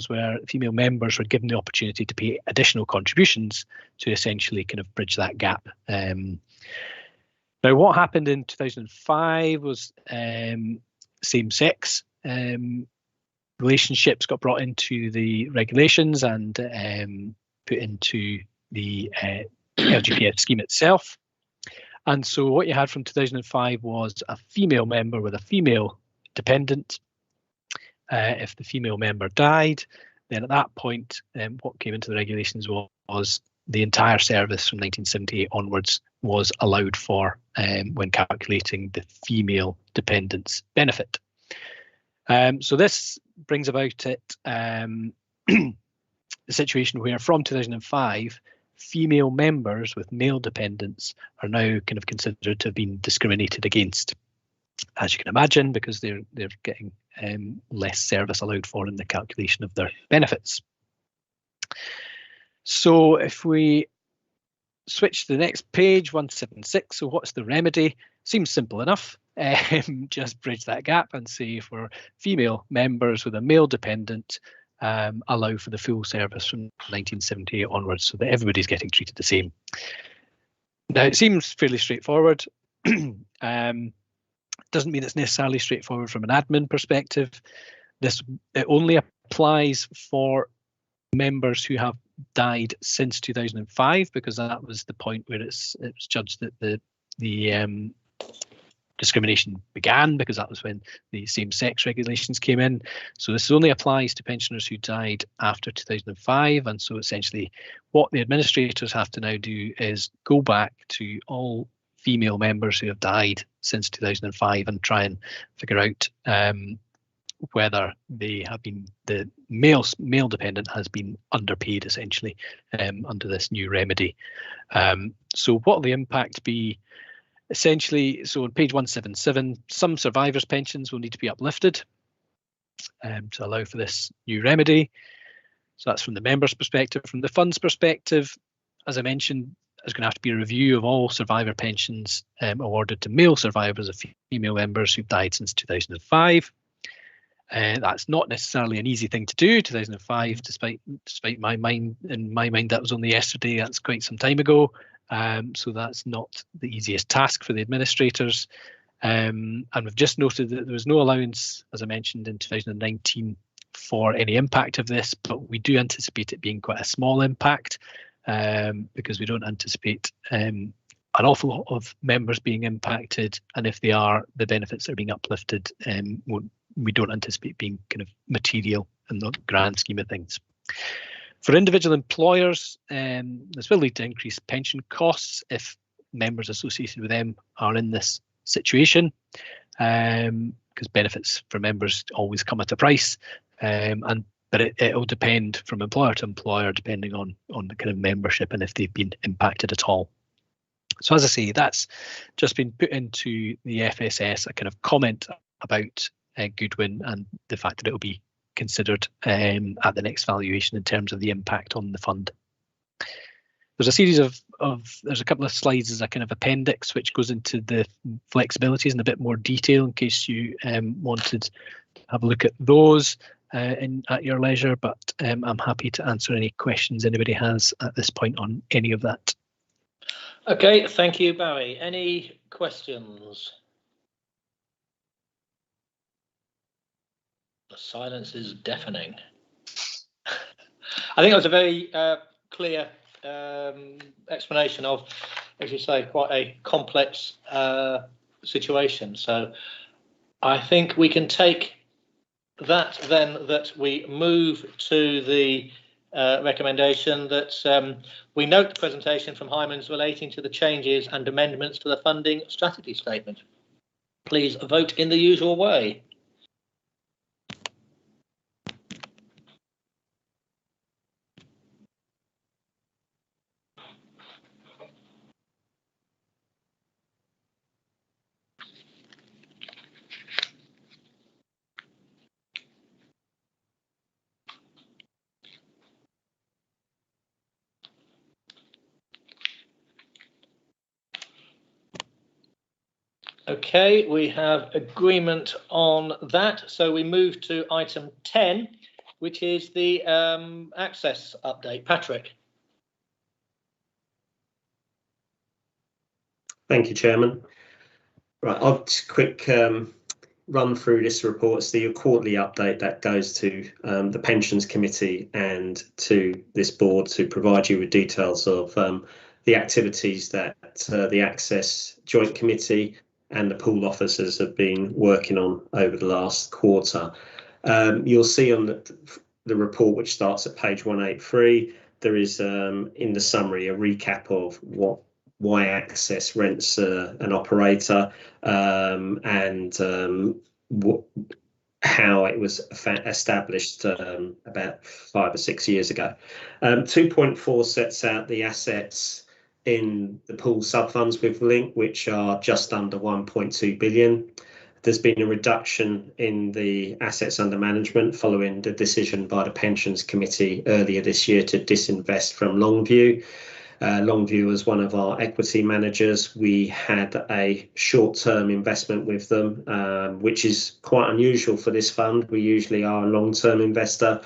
members were given the opportunity to pay additional contributions to essentially kind of bridge that gap. Now, what happened in 2005 was same-sex relationships got brought into the regulations and put into the LGPS scheme itself. And so what you had from 2005 was a female member with a female dependent. If the female member died, then at that point, what came into the regulations was the entire service from 1978 onwards was allowed for when calculating the female dependent's benefit. So this brings about the situation where from 2005, female members with male dependents are now kind of considered to have been discriminated against, as you can imagine, because they're getting less service allowed for in the calculation of their benefits. So if we switch to the next page, 176, so what's the remedy? Seems simple enough. Just bridge that gap and say for female members with a male dependent, allow for the full service from 1978 onwards so that everybody's getting treated the same. Now, it seems fairly straightforward. Doesn't mean it's necessarily straightforward from an admin perspective. It only applies for members who have died since 2005, because that was the point where it's judged that the discrimination began, because that was when the same-sex regulations came in. So this only applies to pensioners who died after 2005, and so essentially what the administrators have to now do is go back to all female members who have died since 2005 and try and figure out whether they have been, the male dependent has been underpaid essentially under this new remedy. So what will the impact be? Essentially, so on page 177, some survivors' pensions will need to be uplifted to allow for this new remedy. So that's from the members' perspective. From the fund's perspective, as I mentioned, there's going to have to be a review of all survivor pensions awarded to male survivors of female members who've died since 2005. That's not necessarily an easy thing to do. 2005, despite my mind, in my mind, that was only yesterday. That's quite some time ago. So that's not the easiest task for the administrators. And we've just noted that there was no allowance, as I mentioned, in 2019 for any impact of this, but we do anticipate it being quite a small impact because we don't anticipate an awful lot of members being impacted, and if they are, the benefits that are being uplifted we don't anticipate being kind of material in the grand scheme of things. For individual employers, this will lead to increased pension costs if members associated with them are in this situation, because benefits for members always come at a price, but it will depend from employer to employer depending on the kind of membership and if they've been impacted at all. So as I say, that's just been put into the FSS, a kind of comment about Goodwin and the fact that it will be considered at the next valuation in terms of the impact on the fund. There's a series of there's a couple of slides as a kind of appendix which goes into the flexibilities in a bit more detail in case you wanted to have a look at those at your leisure, but I'm happy to answer any questions anybody has at this point on any of that. Okay, thank you, Barry. Any questions? The silence is deafening. I think that was a very clear explanation of, as you say, quite a complex situation. So I think we can take that then, that we move to the recommendation that we note the presentation from Hymans relating to the changes and amendments to the funding strategy statement. Please vote in the usual way. Okay, we have agreement on that. So we move to item 10, which is the access update. Patrick. Thank you, Chairman. Right, I'll just quick run through this report. It's the quarterly update that goes to the Pensions Committee and to this board to provide you with details of the activities that the Access Joint Committee and the pool officers have been working on over the last quarter. You'll see on the report, which starts at page 183, there is in the summary a recap of why Access rents an operator and how it was established about 5 or 6 years ago. 2.4 sets out the assets in the pool sub-funds with Link, which are just under 1.2 billion. There's been a reduction in the assets under management following the decision by the Pensions Committee earlier this year to disinvest from Longview. Longview was one of our equity managers. We had a short-term investment with them, which is quite unusual for this fund. We usually are a long-term investor,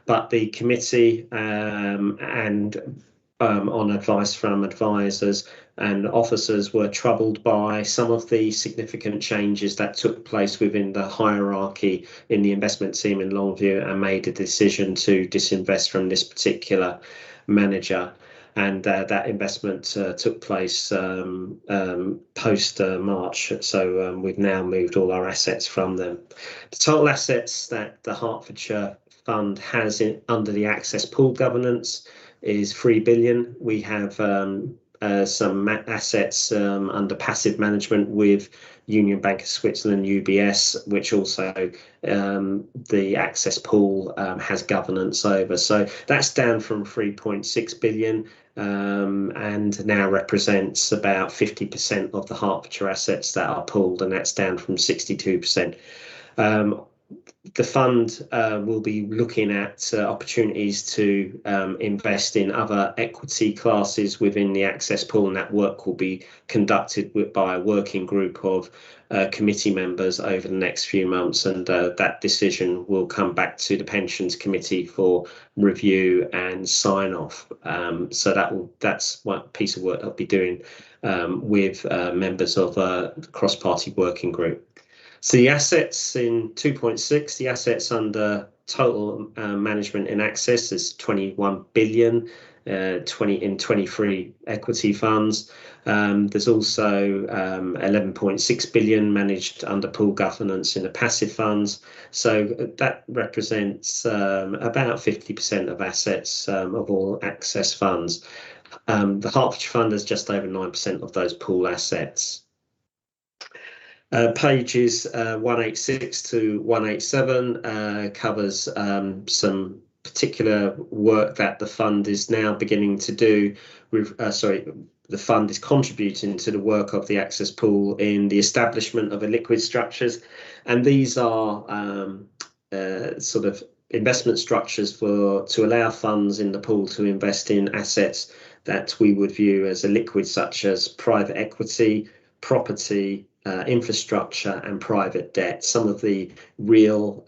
but the committee and on advice from advisors and officers were troubled by some of the significant changes that took place within the hierarchy in the investment team in Longview and made a decision to disinvest from this particular manager. and that investment took place post March. So we've now moved all our assets from them. The total assets that the Hertfordshire Fund has under the Access Pool governance is 3 billion. We have some assets under passive management with Union Bank of Switzerland, UBS, which also the Access Pool has governance over. So that's down from 3.6 billion and now represents about 50% of the Hertfordshire assets that are pooled, and that's down from 62%. The fund will be looking at opportunities to invest in other equity classes within the Access Pool, and that work will be conducted by a working group of committee members over the next few months, and that decision will come back to the Pensions Committee for review and sign off. So that's one piece of work I'll be doing with members of the cross-party working group. So the assets in 2.6, the assets under total management in Access is 21 billion, 23 equity funds. There's also 11.6 billion managed under pool governance in the passive funds. So that represents about 50% of assets of all Access funds. The Hertfordshire Fund has just over 9% of those pool assets. Pages 186 to 187 covers some particular work that the fund is now beginning to do with, the fund is contributing to the work of the Access Pool in the establishment of illiquid structures. And these are sort of investment structures to allow funds in the pool to invest in assets that we would view as illiquid, such as private equity, property, infrastructure and private debt. Some of the real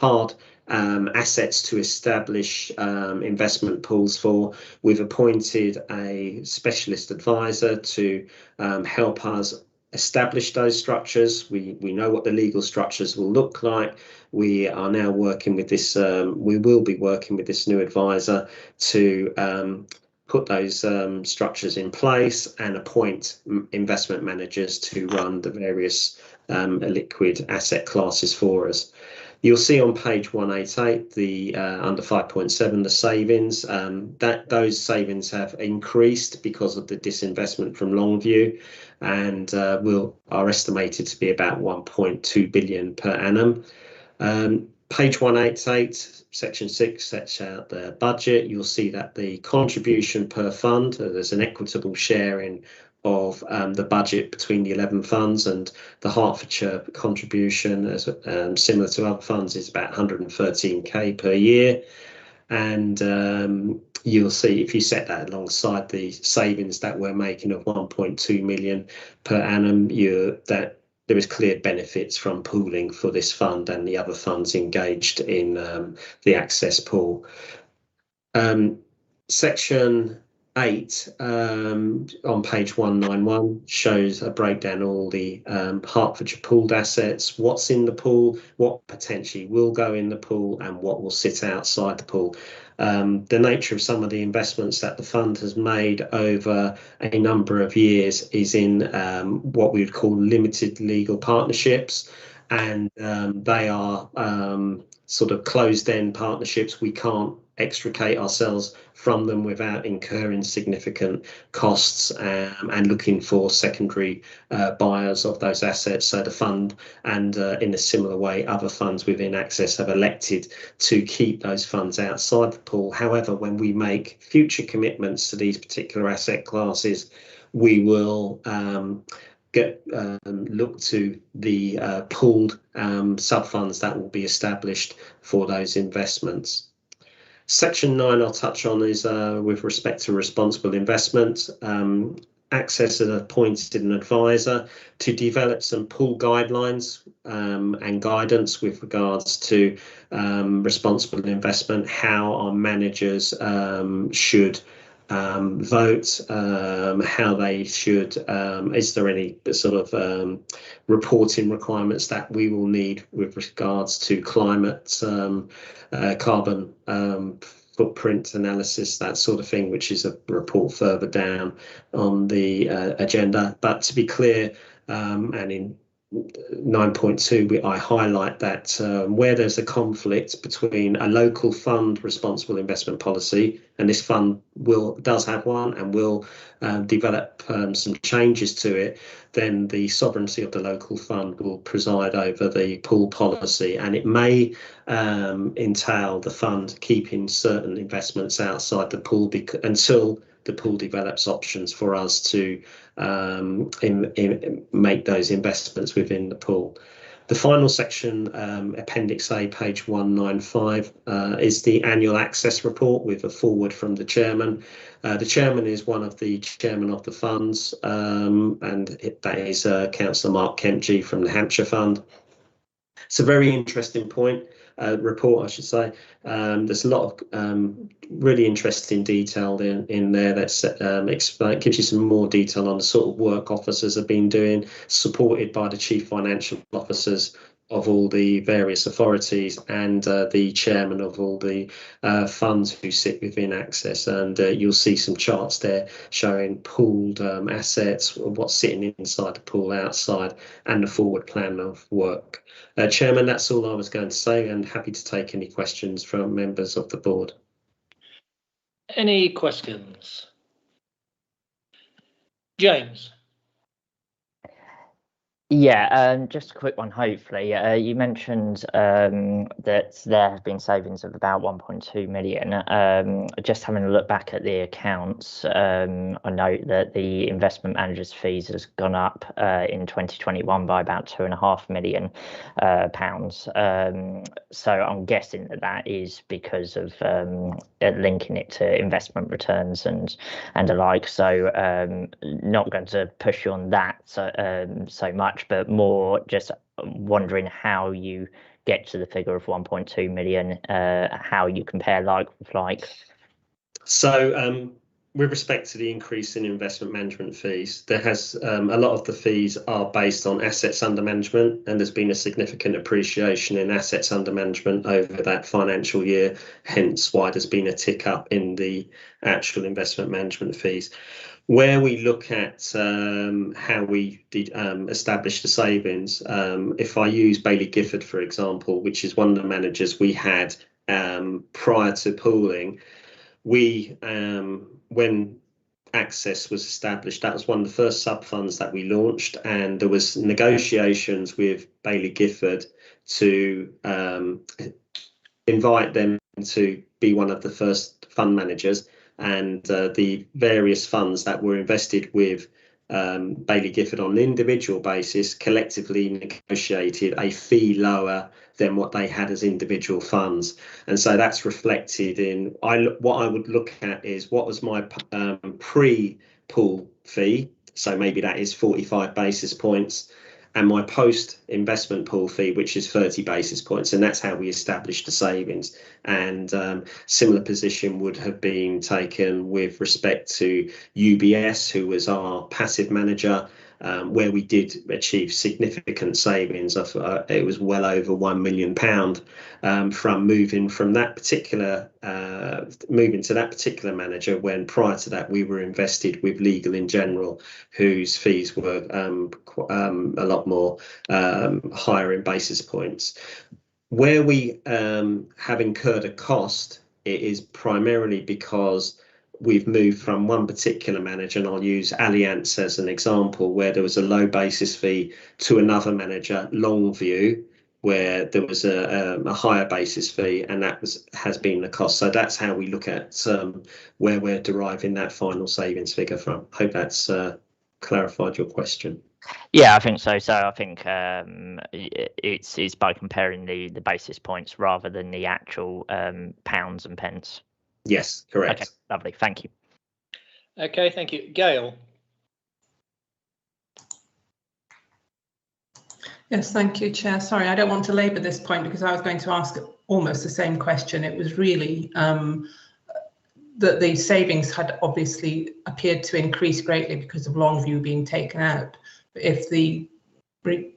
hard assets to establish investment pools for. We've appointed a specialist advisor to help us establish those structures. We know what the legal structures will look like. We are now working with this, we will be working with this new advisor to put those structures in place and appoint investment managers to run the various liquid asset classes for us. You'll see on page 188 the under 5.7 the savings, that those savings have increased because of the disinvestment from Longview, and are estimated to be about 1.2 billion per annum. Page 188, section 6 sets out the budget. You'll see that the contribution per fund, there's an equitable sharing of the budget between the 11 funds, and the Hertfordshire contribution, as similar to other funds, is about 113k per year. And you'll see, if you set that alongside the savings that we're making of 1.2 million per annum, that there is clear benefits from pooling for this fund and the other funds engaged in the Access Pool. Section 8 on page 191 shows a breakdown of all the Hertfordshire pooled assets, what's in the pool, what potentially will go in the pool, and what will sit outside the pool. The nature of some of the investments that the fund has made over a number of years is in what we would call limited legal partnerships, and they are sort of closed-end partnerships. We can't extricate ourselves from them without incurring significant costs and looking for secondary buyers of those assets. So the fund, and in a similar way, other funds within Access have elected to keep those funds outside the pool. However, when we make future commitments to these particular asset classes, we will look to the pooled sub-funds that will be established for those investments. Section 9 I'll touch on is with respect to responsible investment. Access has appointed an advisor to develop some pool guidelines and guidance with regards to responsible investment, how our managers should vote, how they should, is there any sort of reporting requirements that we will need with regards to climate, carbon footprint analysis, that sort of thing, which is a report further down on the agenda. But to be clear, and in 9.2, I highlight that where there's a conflict between a local fund responsible investment policy, and this fund does have one and will develop some changes to it, then the sovereignty of the local fund will preside over the pool policy, and it may entail the fund keeping certain investments outside the pool until the pool develops options for us to make those investments within the pool. The final section, Appendix A, page 195, is the annual access report with a forward from the chairman. The chairman is one of the chairman of the funds, and that is Councillor Mark Kempji from the Hampshire Fund. It's a very interesting report, I should say. There's a lot of really interesting detail in there that gives you some more detail on the sort of work officers have been doing, supported by the chief financial officers of all the various authorities and the chairman of all the funds who sit within Access. And you'll see some charts there showing pooled assets, what's sitting inside the pool, outside, and the forward plan of work. Chairman, that's all I was going to say, and happy to take any questions from members of the board. Any questions? James? Yeah, just a quick one, hopefully. You mentioned that there have been savings of about 1.2 million. Just having a look back at the accounts, I note that the investment managers' fees has gone up in 2021 by about £2.5 million. So I'm guessing that is because of linking it to investment returns and the like. So not going to push you on that so much, but more just wondering how you get to the figure of 1.2 million, how you compare like with like. So with respect to the increase in investment management fees, there has a lot of the fees are based on assets under management, and there's been a significant appreciation in assets under management over that financial year, hence why there's been a tick up in the actual investment management fees. Where we look at how we establish the savings, if I use Baillie Gifford, for example, which is one of the managers we had prior to pooling, when Access was established, that was one of the first sub-funds that we launched, and there was negotiations with Baillie Gifford to invite them to be one of the first fund managers, and the various funds that were invested with Baillie Gifford on an individual basis collectively negotiated a fee lower than what they had as individual funds. And so that's reflected in what I would look at is what was my pre-pool fee. So maybe that is 45 basis points, and my post-investment pool fee, which is 30 basis points, and that's how we established the savings. And similar position would have been taken with respect to UBS, who was our passive manager, where we did achieve significant savings of it was well over £1 million from moving to that particular manager, when prior to that we were invested with Legal in General, whose fees were a lot more higher in basis points. Where we have incurred a cost, it is primarily because we've moved from one particular manager, and I'll use Allianz as an example, where there was a low basis fee, to another manager, Longview, where there was a higher basis fee, and that has been the cost. So that's how we look at where we're deriving that final savings figure from. Hope that's clarified your question. Yeah, I think so. So I think it's by comparing the basis points rather than the actual pounds and pence. Yes, correct. Okay, lovely. Thank you. Okay, thank you. Gail. Yes, thank you, Chair. Sorry, I don't want to labour this point because I was going to ask almost the same question. It was really that the savings had obviously appeared to increase greatly because of Longview being taken out. But if the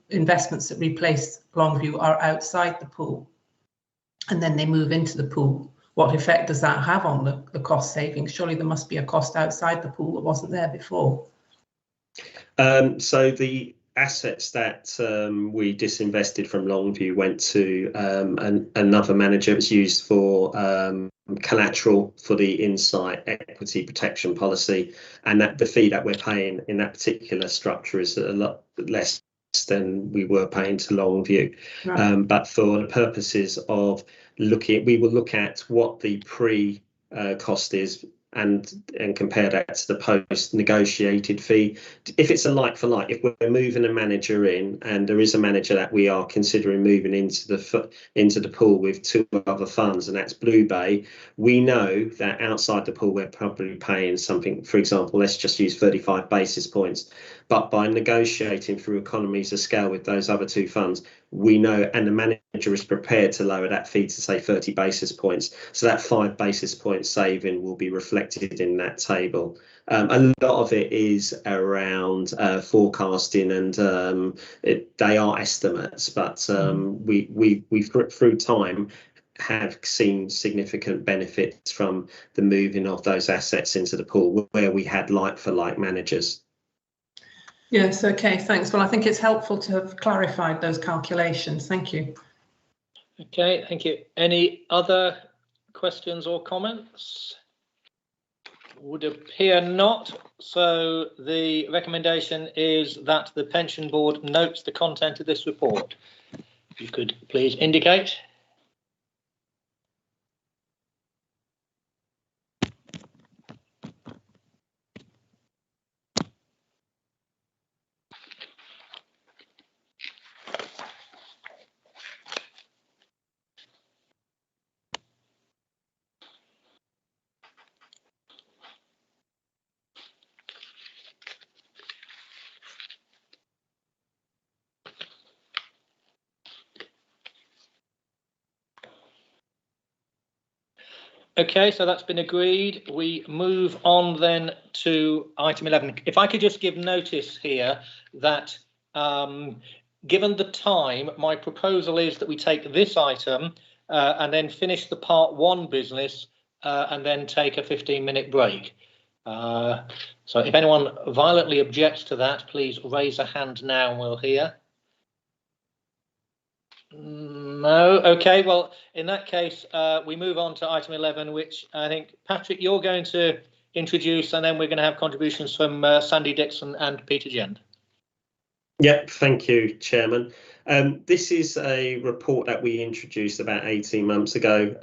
investments that replace Longview are outside the pool and then they move into the pool, what effect does that have on the cost savings? Surely there must be a cost outside the pool that wasn't there before. So the assets that we disinvested from Longview went to another manager. It was used for collateral for the Insight equity protection policy, and that the fee that we're paying in that particular structure is a lot less than we were paying to Longview. Right. But for the purposes of looking, we will look at what the cost is and compare that to the post negotiated fee. If it's a like for like, if we're moving a manager in and there is a manager that we are considering moving into the pool with two other funds, and that's Blue Bay, we know that outside the pool we're probably paying something, for example, let's just use 35 basis points. But by negotiating through economies of scale with those other two funds, we know, and the manager is prepared to lower that fee to say 30 basis points. So that 5 basis point saving will be reflected in that table. A lot of it is around forecasting, and they are estimates, but we've through time have seen significant benefits from the moving of those assets into the pool where we had like for like managers. Yes, okay, thanks. Well, I think it's helpful to have clarified those calculations. Thank you. Okay, thank you. Any other questions or comments? Would appear not. So the recommendation is that the Pension Board notes the content of this report. If you could please indicate. Okay, so that's been agreed. We move on then to item 11. If I could just give notice here that given the time, my proposal is that we take this item and then finish the part 1 business and then take a 15-minute break. So if anyone violently objects to that, please raise a hand now and we'll hear. No. Okay, well, in that case, we move on to item 11, which I think, Patrick, you're going to introduce, and then we're going to have contributions from Sandy Dixon and Peter Jend. Yep, thank you, Chairman. This is a report that we introduced about 18 months ago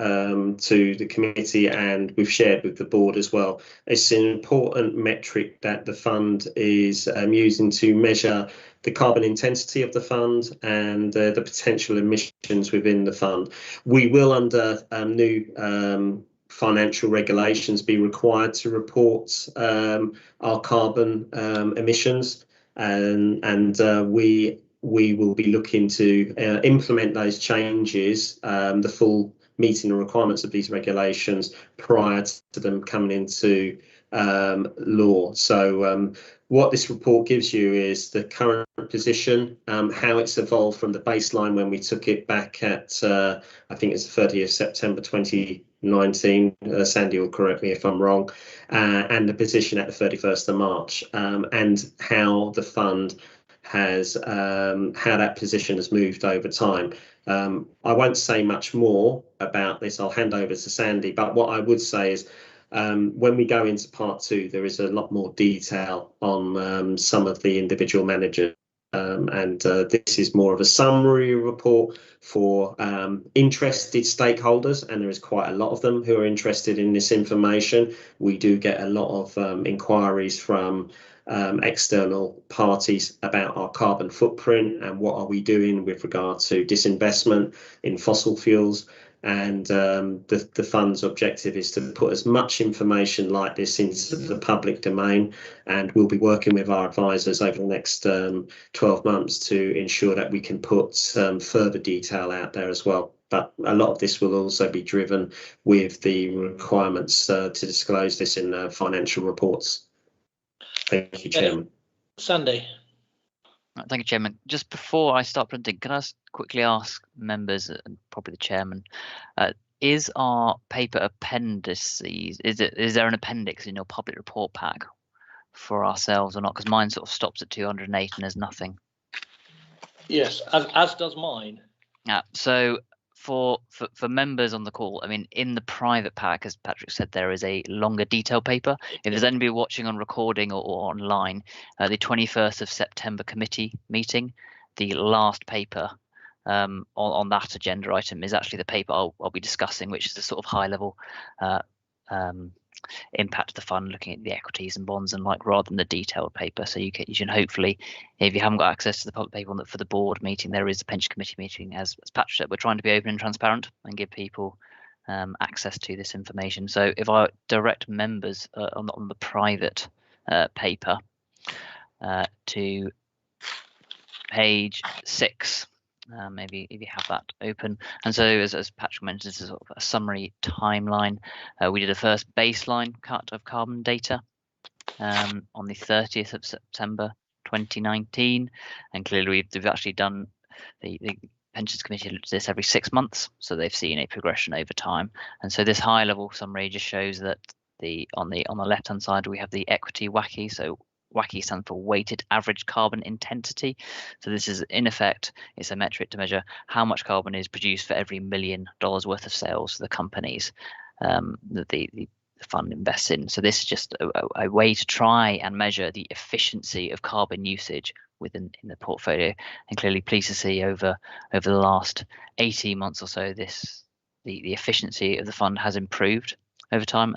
to the committee, and we've shared with the board as well. It's an important metric that the fund is using to measure the carbon intensity of the fund and the potential emissions within the fund. We will, under new financial regulations, be required to report our carbon emissions, and we will be looking to implement those changes, the full meeting the requirements of these regulations prior to them coming into law. So what this report gives you is the current position, how it's evolved from the baseline when we took it back at, I think it's the 30th of September 2019, Sandy will correct me if I'm wrong, and the position at the 31st of March, and how the fund has, how that position has moved over time. I won't say much more about this, I'll hand over to Sandy, but what I would say is when we go into part 2, there is a lot more detail on some of the individual managers, and this is more of a summary report for interested stakeholders, and there is quite a lot of them who are interested in this information. We do get a lot of inquiries from external parties about our carbon footprint and what are we doing with regard to disinvestment in fossil fuels. And the fund's objective is to put as much information like this into the public domain, and we'll be working with our advisors over the next 12 months to ensure that we can put further detail out there as well. But a lot of this will also be driven with the requirements to disclose this in financial reports. Thank you, Chairman. Sandy. Thank you, Chairman. Just before I start printing, can I quickly ask members, and probably the Chairman, is our paper appendices, is there an appendix in your public report pack for ourselves or not? Because mine sort of stops at 208 and there's nothing. Yes, as does mine. Yeah, so for members on the call, I mean, in the private pack, as Patrick said, there is a longer detail paper. If there's anybody watching on recording or online, the 21st of September committee meeting, the last paper on that agenda item is actually the paper I'll be discussing, which is the sort of high level impact of the fund, looking at the equities and bonds and like, rather than the detailed paper. So you can hopefully, if you haven't got access to the public paper for the board meeting, there is a pension committee meeting. As Patrick said, we're trying to be open and transparent and give people access to this information. So if I direct members on the private paper to page 6, maybe if you have that open. And so as Patrick mentioned, this is sort of a summary timeline. We did a first baseline cut of carbon data on the 30th of September 2019, and clearly we've actually done the pensions committee looks at this every 6 months, so they've seen a progression over time. And so this high level summary just shows that on the left hand side we have the equity WACC. So WACC stands for weighted average carbon intensity. So this is, in effect, it's a metric to measure how much carbon is produced for every $1 million worth of sales for the companies that the fund invests in. So this is just a way to try and measure the efficiency of carbon usage within the portfolio. And clearly pleased to see over the last 18 months or so, the efficiency of the fund has improved over time.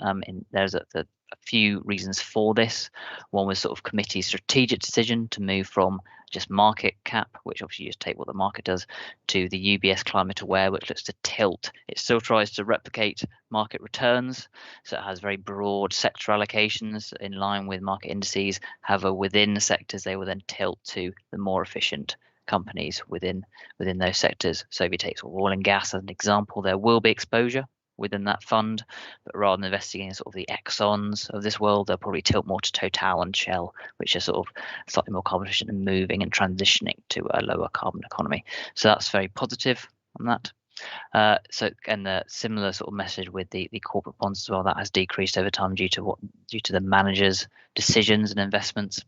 There's a few reasons for this. One was sort of committee strategic decision to move from just market cap, which obviously you just take what the market does, to the UBS Climate Aware, which looks to tilt. It still tries to replicate market returns, so it has very broad sector allocations in line with market indices. However, within the sectors, they will then tilt to the more efficient companies within those sectors. So if you take sort of oil and gas as an example, there will be exposure within that fund, but rather than investing in sort of the Exxons of this world, they'll probably tilt more to Total and Shell, which are sort of slightly more carbon efficient and moving and transitioning to a lower carbon economy. So that's very positive on that. So, and the similar sort of message with the corporate bonds as well, that has decreased over time due to the managers' decisions and investments.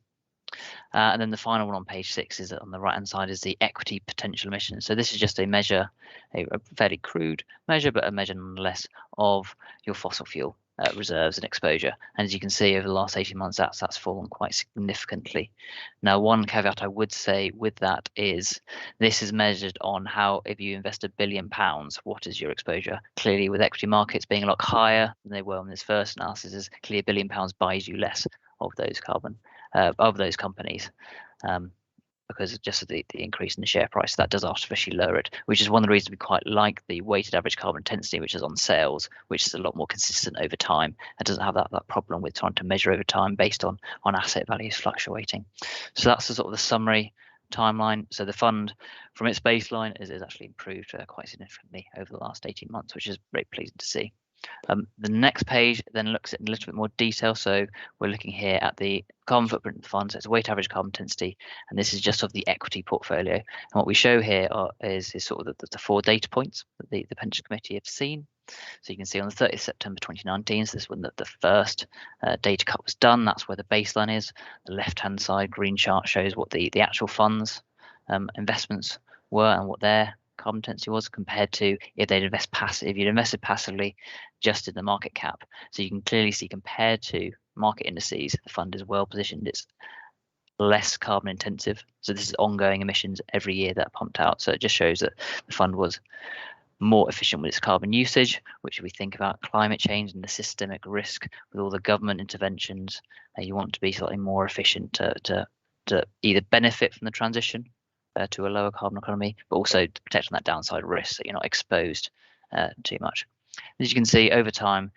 And then the final one on page 6 is on the right hand side is the equity potential emissions. So this is just a measure, a fairly crude measure, but a measure nonetheless of your fossil fuel reserves and exposure. And as you can see, over the last 18 months, that's fallen quite significantly. Now, one caveat I would say with that is this is measured on how, if you invest £1 billion, what is your exposure? Clearly, with equity markets being a lot higher than they were in this first analysis, is clearly £1 billion buys you less of those carbon of those companies, because of just the increase in the share price. That does artificially lower it, which is one of the reasons we quite like the weighted average carbon intensity, which is on sales, which is a lot more consistent over time and doesn't have that problem with trying to measure over time based on asset values fluctuating. So that's the sort of the summary timeline. So the fund from its baseline is actually improved quite significantly over the last 18 months, which is very pleasing to see. The next page then looks at a little bit more detail. So we're looking here at the carbon footprint of the fund. So it's a weighted average carbon intensity, and this is just of the equity portfolio. And what we show here is sort of the 4 data points that the pension committee have seen. So you can see on the 30th September 2019, so this is when the first data cut was done. That's where the baseline is. The left-hand side green chart shows what the actual funds investments were and what their carbon intensity was compared to if they'd if you'd invested passively just in the market cap. So you can clearly see, compared to market indices, the fund is well positioned. It's less carbon intensive. So this is ongoing emissions every year that are pumped out. So it just shows that the fund was more efficient with its carbon usage, which if we think about climate change and the systemic risk with all the government interventions, you want to be slightly more efficient to either benefit from the transition to a lower carbon economy, but also to protect on that downside risk, so you're not exposed too much. As you can see, over time,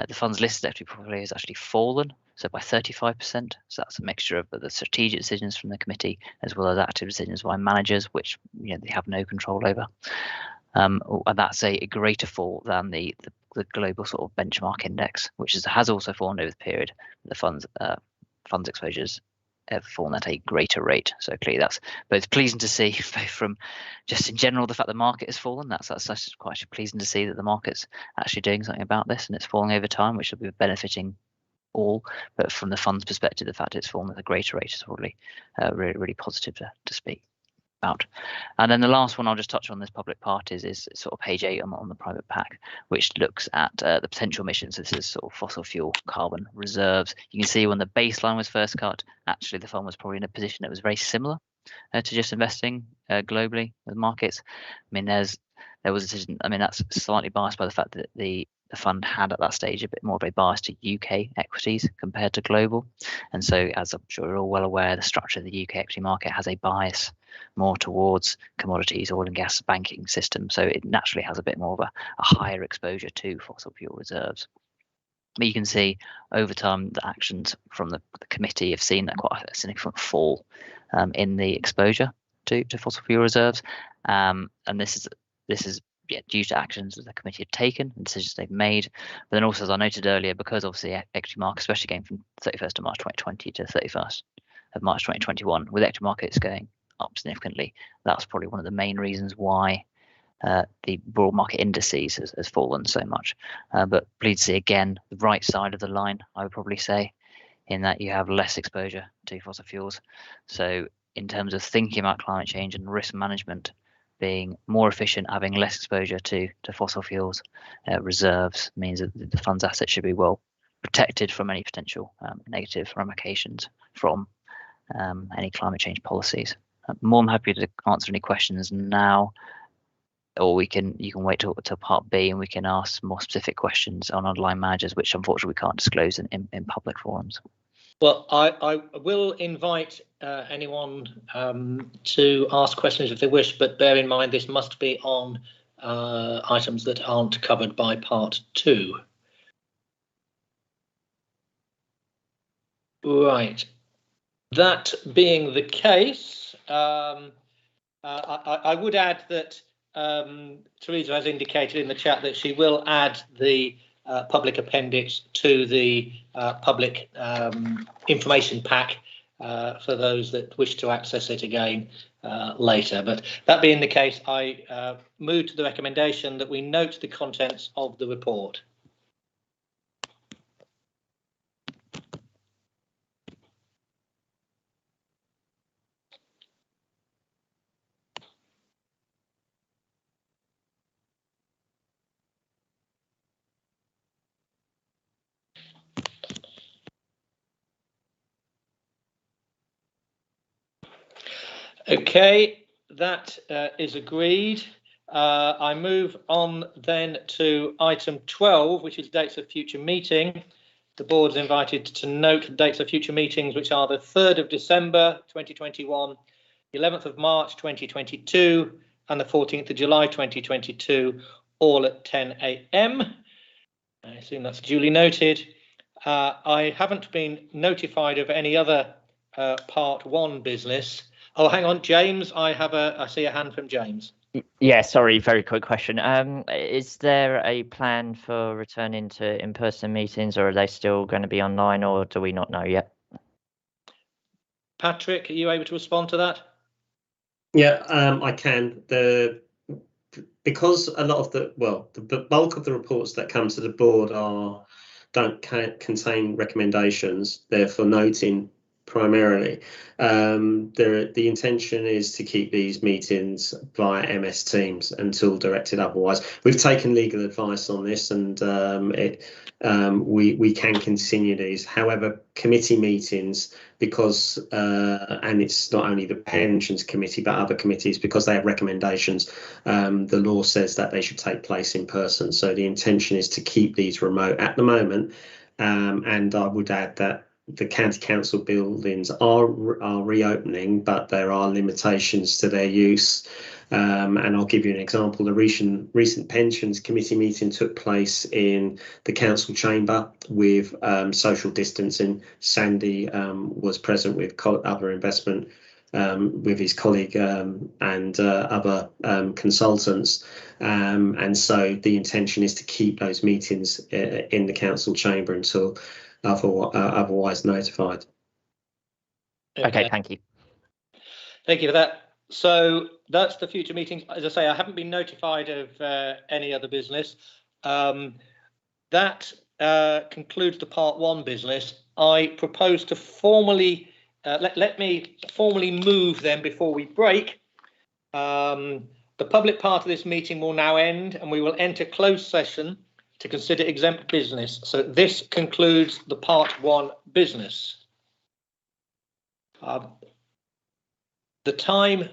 the fund's listed equity portfolio has actually fallen, so by 35%. So that's a mixture of the strategic decisions from the committee as well as active decisions by managers, which they have no control over. And that's a greater fall than the global sort of benchmark index, which has also fallen over the period. The fund's exposures ever fallen at a greater rate. So clearly that's both pleasing to see, both from just in general the fact the market has fallen. That's quite pleasing to see that the market's actually doing something about this and it's falling over time, which will be benefiting all. But from the fund's perspective, the fact it's fallen at a greater rate is probably really positive to speak about. And then the last one I'll just touch on this public parties is sort of page 8 on the private pack, which looks at the potential emissions. This is sort of fossil fuel carbon reserves. You can see when the baseline was first cut, actually the fund was probably in a position that was very similar to just investing globally with markets. I mean, there was a decision. I mean, that's slightly biased by the fact that the fund had at that stage a bit more of a bias to UK equities compared to global. And so, as I'm sure you're all well aware, the structure of the UK equity market has a bias more towards commodities, oil and gas, banking system. So it naturally has a bit more of a higher exposure to fossil fuel reserves. But you can see over time the actions from the committee have seen quite a significant fall in the exposure to fossil fuel reserves. And this is due to actions that the committee have taken and decisions they've made. But then also, as I noted earlier, because obviously equity market, especially going from 31st of March 2020 to 31st of March 2021, with equity markets going up significantly, that's probably one of the main reasons why the broad market indices has fallen so much. But please see again the right side of the line, I would probably say, in that you have less exposure to fossil fuels. So in terms of thinking about climate change and risk management, being more efficient, having less exposure to fossil fuels reserves means that the fund's assets should be well protected from any potential negative ramifications from any climate change policies. I'm more than happy to answer any questions now, or you can wait till part B and we can ask more specific questions on underlying managers, which unfortunately we can't disclose in public forums. Well, I will invite anyone to ask questions if they wish, but bear in mind this must be on items that aren't covered by part 2. Right. That being the case, I would add that Teresa has indicated in the chat that she will add the public appendix to the public information pack for those that wish to access it again later. But that being the case, I move to the recommendation that we note the contents of the report. Okay, that is agreed. I move on then to item 12, which is dates of future meeting. The board is invited to note dates of future meetings, which are the 3rd of December 2021, the 11th of March 2022, and the 14th of July 2022, all at 10 AM. I assume that's duly noted. I haven't been notified of any other part 1 business. Oh, hang on, James. I see a hand from James. Yeah, sorry, very quick question. Is there a plan for returning to in-person meetings, or are they still going to be online, or do we not know yet? Patrick, are you able to respond to that? Yeah, I can. Because a lot of the bulk of the reports that come to the board don't contain recommendations, they're for noting primarily. The intention is to keep these meetings via MS Teams until directed otherwise. We've taken legal advice on this, and we can continue these. However, committee meetings, because and it's not only the pensions committee but other committees, because they have recommendations, the law says that they should take place in person. So the intention is to keep these remote at the moment. And I would add that the county council buildings are reopening, but there are limitations to their use. And I'll give you an example. The recent pensions committee meeting took place in the council chamber with social distancing. Sandy was present with other investment, with his colleague and other consultants. And so the intention is to keep those meetings in the council chamber until otherwise notified. Okay, thank you. Thank you for that. So that's the future meetings. As I say, I haven't been notified of any other business. That concludes the part one business. I propose to formally, let me formally move then before we break. The public part of this meeting will now end and we will enter closed session to consider exempt business. So this concludes the part one business. The time